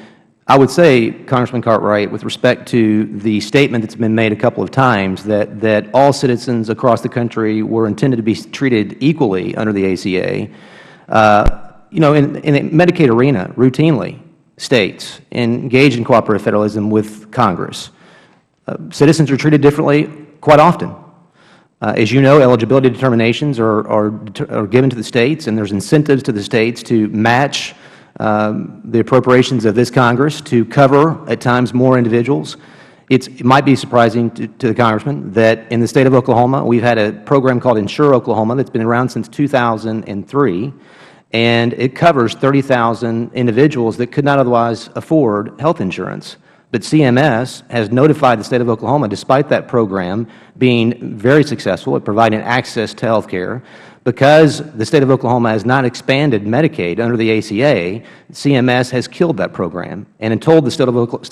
I would say, Congressman Cartwright, with respect to the statement that's been made a couple of times that all citizens across the country were intended to be treated equally under the ACA, in the Medicaid arena, routinely, states engage in cooperative federalism with Congress. Citizens are treated differently quite often. As you know, eligibility determinations are given to the states, and there's incentives to the states to match the appropriations of this Congress to cover, at times, more individuals. It might be surprising to the Congressman that in the State of Oklahoma, we've had a program called Insure Oklahoma that's been around since 2003, and it covers 30,000 individuals that could not otherwise afford health insurance. But CMS has notified the State of Oklahoma, despite that program being very successful at providing access to health care, because the State of Oklahoma has not expanded Medicaid under the ACA, CMS has killed that program and told the State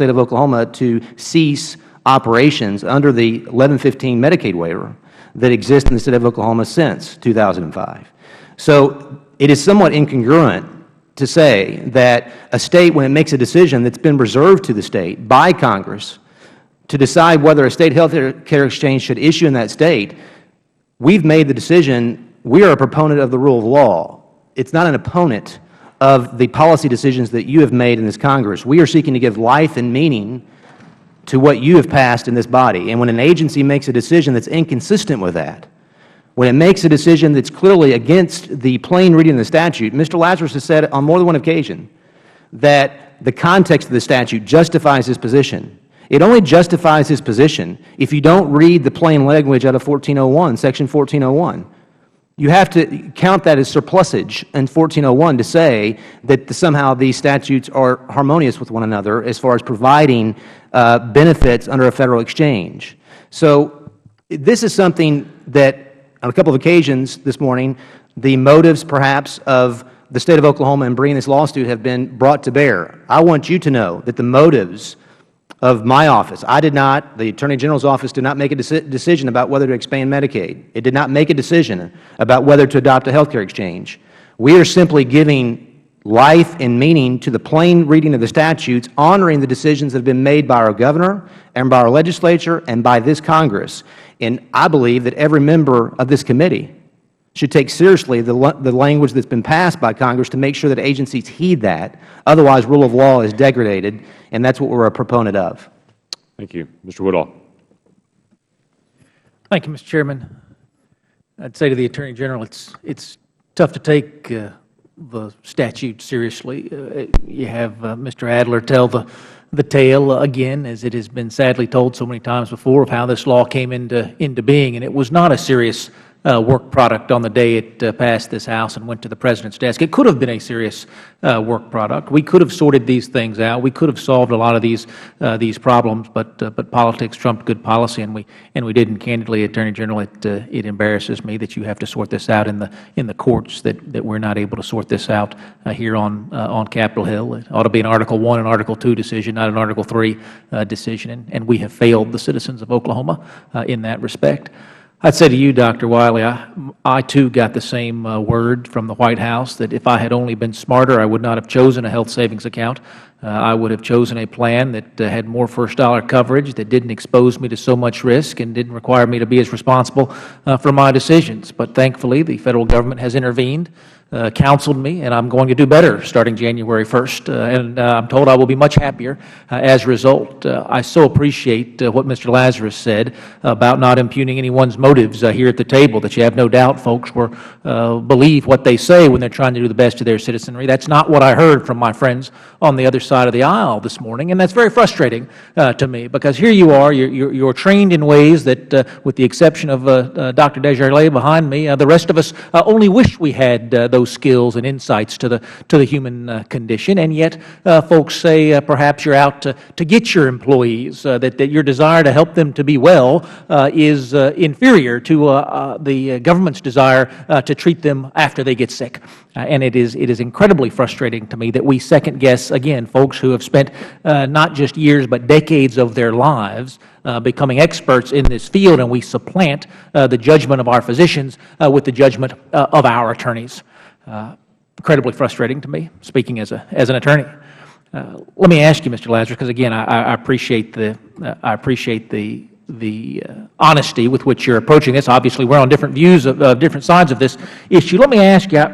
of Oklahoma to cease operations under the 1115 Medicaid waiver that exists in the State of Oklahoma since 2005. So it is somewhat incongruent to say that a state, when it makes a decision that's been reserved to the state by Congress to decide whether a state health care exchange should issue in that state, we've made the decision, we are a proponent of the rule of law. It's not an opponent of the policy decisions that you have made in this Congress. We are seeking to give life and meaning to what you have passed in this body. And when an agency makes a decision that's inconsistent with that, when it makes a decision that's clearly against the plain reading of the statute, Mr. Lazarus has said on more than one occasion that the context of the statute justifies his position. It only justifies his position if you don't read the plain language out of 1401, Section 1401. You have to count that as surplusage in 1401 to say that somehow these statutes are harmonious with one another as far as providing benefits under a federal exchange. So this is something that on a couple of occasions this morning, the motives perhaps of the State of Oklahoma in bringing this lawsuit have been brought to bear. I want you to know that the motives of my office, the Attorney General's office did not make a decision about whether to expand Medicaid. It did not make a decision about whether to adopt a health care exchange. We are simply giving life and meaning to the plain reading of the statutes, honoring the decisions that have been made by our Governor and by our legislature and by this Congress. And I believe that every member of this committee should take seriously the language that's been passed by Congress to make sure that agencies heed that. Otherwise, rule of law is degraded, and that's what we're a proponent of. Thank you. Mr. Woodall. Thank you, Mr. Chairman. I'd say to the Attorney General, it's tough to take the statute seriously. You have Mr. Adler tell the tale again, as it has been sadly told so many times before, of how this law came into being. And it was not a serious work product on the day it passed this House and went to the President's desk. It could have been a serious work product. We could have sorted these things out. We could have solved a lot of these problems, but politics trumped good policy, and we didn't. Candidly, Attorney General, it embarrasses me that you have to sort this out in the courts, that we're not able to sort this out here on Capitol Hill. It ought to be an Article I and Article II decision, not an Article III decision, and we have failed the citizens of Oklahoma in that respect. I'd say to you, Dr. Wiley, I too got the same word from the White House that if I had only been smarter, I would not have chosen a health savings account. I would have chosen a plan that had more first-dollar coverage, that didn't expose me to so much risk and didn't require me to be as responsible for my decisions. But thankfully, the Federal Government has intervened, counseled me, and I'm going to do better starting January 1st. And I'm told I will be much happier as a result. I so appreciate what Mr. Lazarus said about not impugning anyone's motives here at the table, that you have no doubt folks believe what they say when they're trying to do the best of their citizenry. That's not what I heard from my friends on the other side of the aisle this morning, and that's very frustrating to me, because here you are, you're trained in ways that, with the exception of Dr. Desjardins behind me, the rest of us only wish we had those skills and insights to the human condition, and yet folks say perhaps you're out to get your employees, that your desire to help them to be well is inferior to the government's desire to treat them after they get sick. And it is incredibly frustrating to me that we second-guess, again, folks who have spent not just years but decades of their lives becoming experts in this field, and we supplant the judgment of our physicians with the judgment of our attorneys. Incredibly frustrating to me, speaking as an attorney. Let me ask you, Mr. Lazarus, because again, I appreciate the honesty with which you're approaching this. Obviously, we're on different views of different sides of this issue. Let me ask you,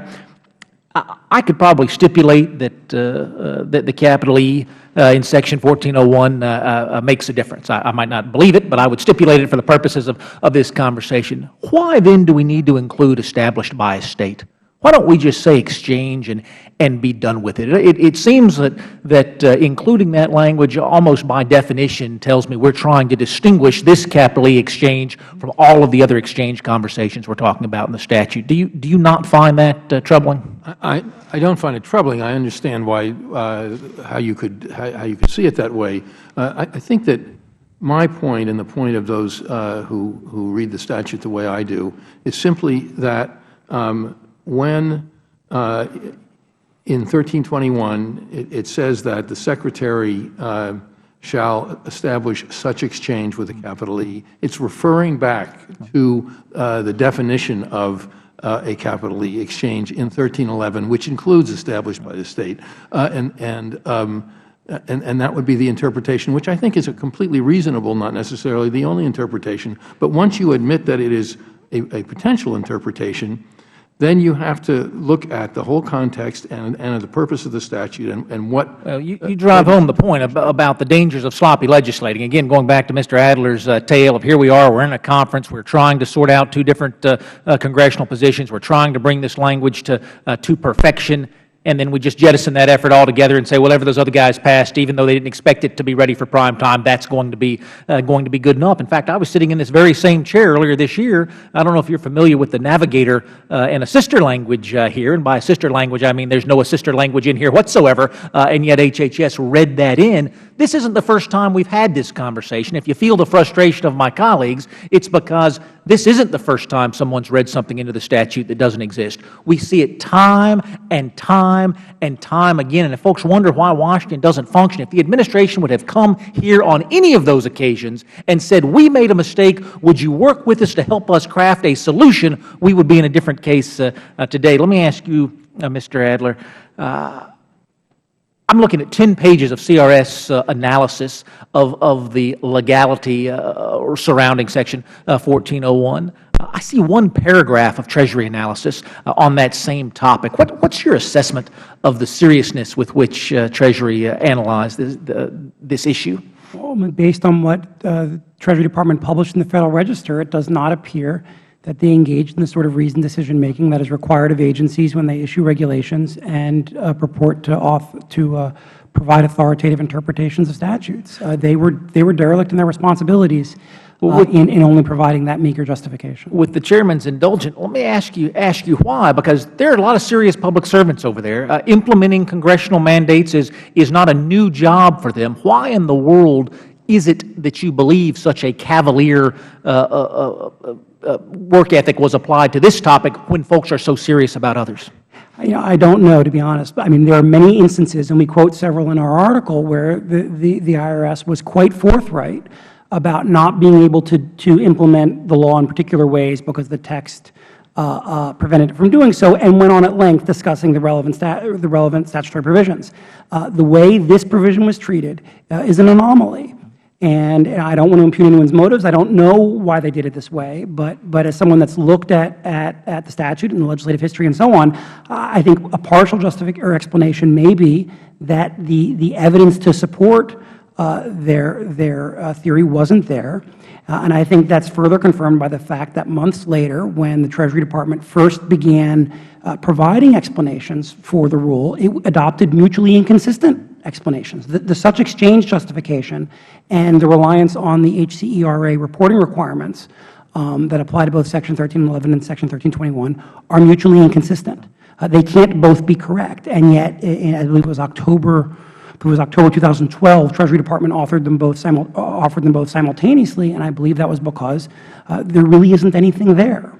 I could probably stipulate that the capital E in Section 1401 makes a difference. I might not believe it, but I would stipulate it for the purposes of this conversation. Why then do we need to include established by a state? Why don't we just say exchange and be done with it? It seems that including that language almost by definition tells me we're trying to distinguish this capital E exchange from all of the other exchange conversations we're talking about in the statute. Do you not find that troubling? I don't find it troubling. I understand why how you could see it that way. I think that my point and the point of those who read the statute the way I do is simply that when in 1321 it says that the Secretary shall establish such exchange with a capital E, it's referring back to the definition of a capital E exchange in 1311, which includes established by the state, and that would be the interpretation, which I think is a completely reasonable, not necessarily the only interpretation. But once you admit that it is a potential interpretation, then you have to look at the whole context and the purpose of the statute and what. Well, you drive home the point about the dangers of sloppy legislating. Again, going back to Mr. Adler's tale of here we are, we're in a conference, we're trying to sort out two different congressional positions, we're trying to bring this language to perfection, and then we just jettison that effort altogether and say, whatever those other guys passed, even though they didn't expect it to be ready for prime time, that's going to be good enough. In fact, I was sitting in this very same chair earlier this year. I don't know if you're familiar with the Navigator and a sister language here, and by a sister language I mean there's no sister language in here whatsoever, and yet HHS read that in. This isn't the first time we've had this conversation. If you feel the frustration of my colleagues, it's because this isn't the first time someone's read something into the statute that doesn't exist. We see it time and time and time again. And if folks wonder why Washington doesn't function, if the administration would have come here on any of those occasions and said, we made a mistake, would you work with us to help us craft a solution, we would be in a different case today. Let me ask you, Mr. Adler, I'm looking at 10 pages of CRS analysis of the legality surrounding Section 1401. I see one paragraph of Treasury analysis on that same topic. What's your assessment of the seriousness with which Treasury analyzed this issue? Well, based on what the Treasury Department published in the Federal Register, it does not appear that they engaged in the sort of reasoned decision-making that is required of agencies when they issue regulations and purport to provide authoritative interpretations of statutes. They were derelict in their responsibilities in only providing that meager justification. With the Chairman's indulgence, let me ask you why, because there are a lot of serious public servants over there. Implementing congressional mandates is not a new job for them. Why in the world is it that you believe such a cavalier work ethic was applied to this topic when folks are so serious about others? I don't know, to be honest. I mean, there are many instances, and we quote several in our article, where the IRS was quite forthright about not being able to implement the law in particular ways because the text prevented it from doing so, and went on at length discussing the relevant statutory provisions. The way this provision was treated is an anomaly. And I don't want to impugn anyone's motives. I don't know why they did it this way. But as someone that's looked at the statute and the legislative history and so on, I think a partial explanation may be that the evidence to support their theory wasn't there. And I think that's further confirmed by the fact that months later, when the Treasury Department first began providing explanations for the rule, it adopted mutually inconsistent explanations. The such exchange justification and the reliance on the HCERA reporting requirements that apply to both Section 1311 and Section 1321 are mutually inconsistent. They can't both be correct. And yet, I believe it was October 2012, Treasury Department offered them both simultaneously, and I believe that was because there really isn't anything there.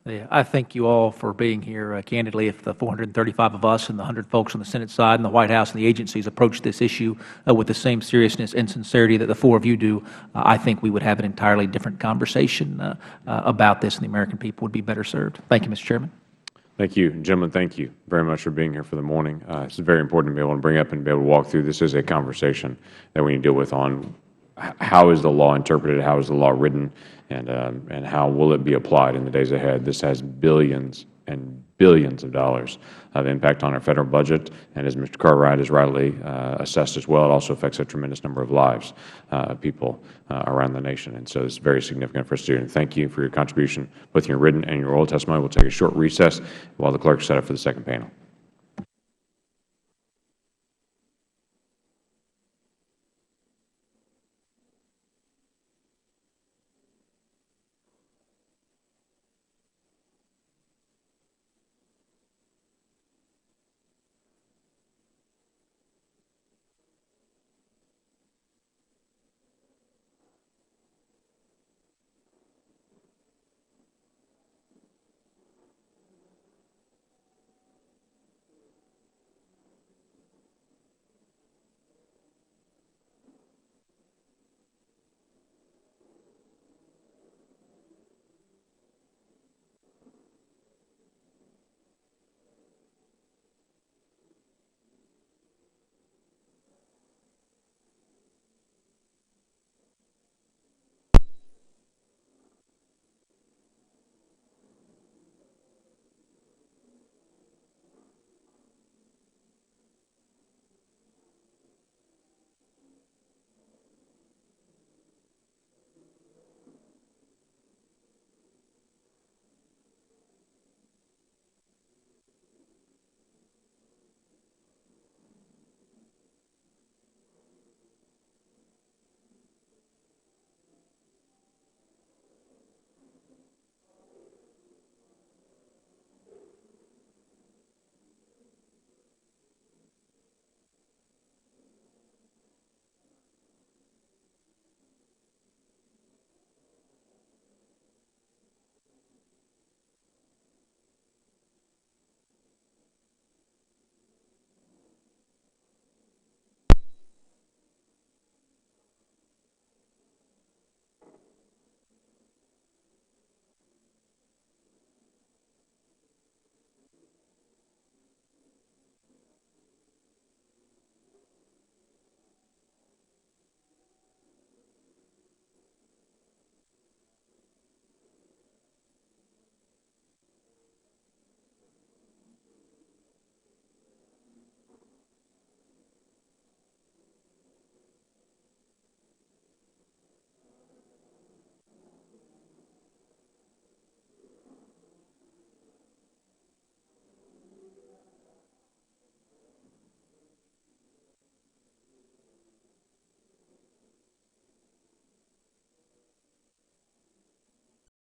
Yeah, I thank you all for being here. Candidly, if the 435 of us and the 100 folks on the Senate side and the White House and the agencies approach this issue with the same seriousness and sincerity that the 4 of you do, I think we would have an entirely different conversation about this, and the American people would be better served. Thank you, Mr. Chairman. Thank you. Gentlemen, thank you very much for being here for the morning. It's very important to be able to bring up and be able to walk through. This is a conversation that we need to deal with on how is the law interpreted, how is the law written, and how will it be applied in the days ahead. This has billions and billions of dollars of impact on our Federal budget, and as Mr. Cartwright has rightly assessed as well, it also affects a tremendous number of lives of people around the nation, and so it's very significant for us to do. And thank you for your contribution, both in your written and your oral testimony. We'll take a short recess while the clerk is set up for the second panel.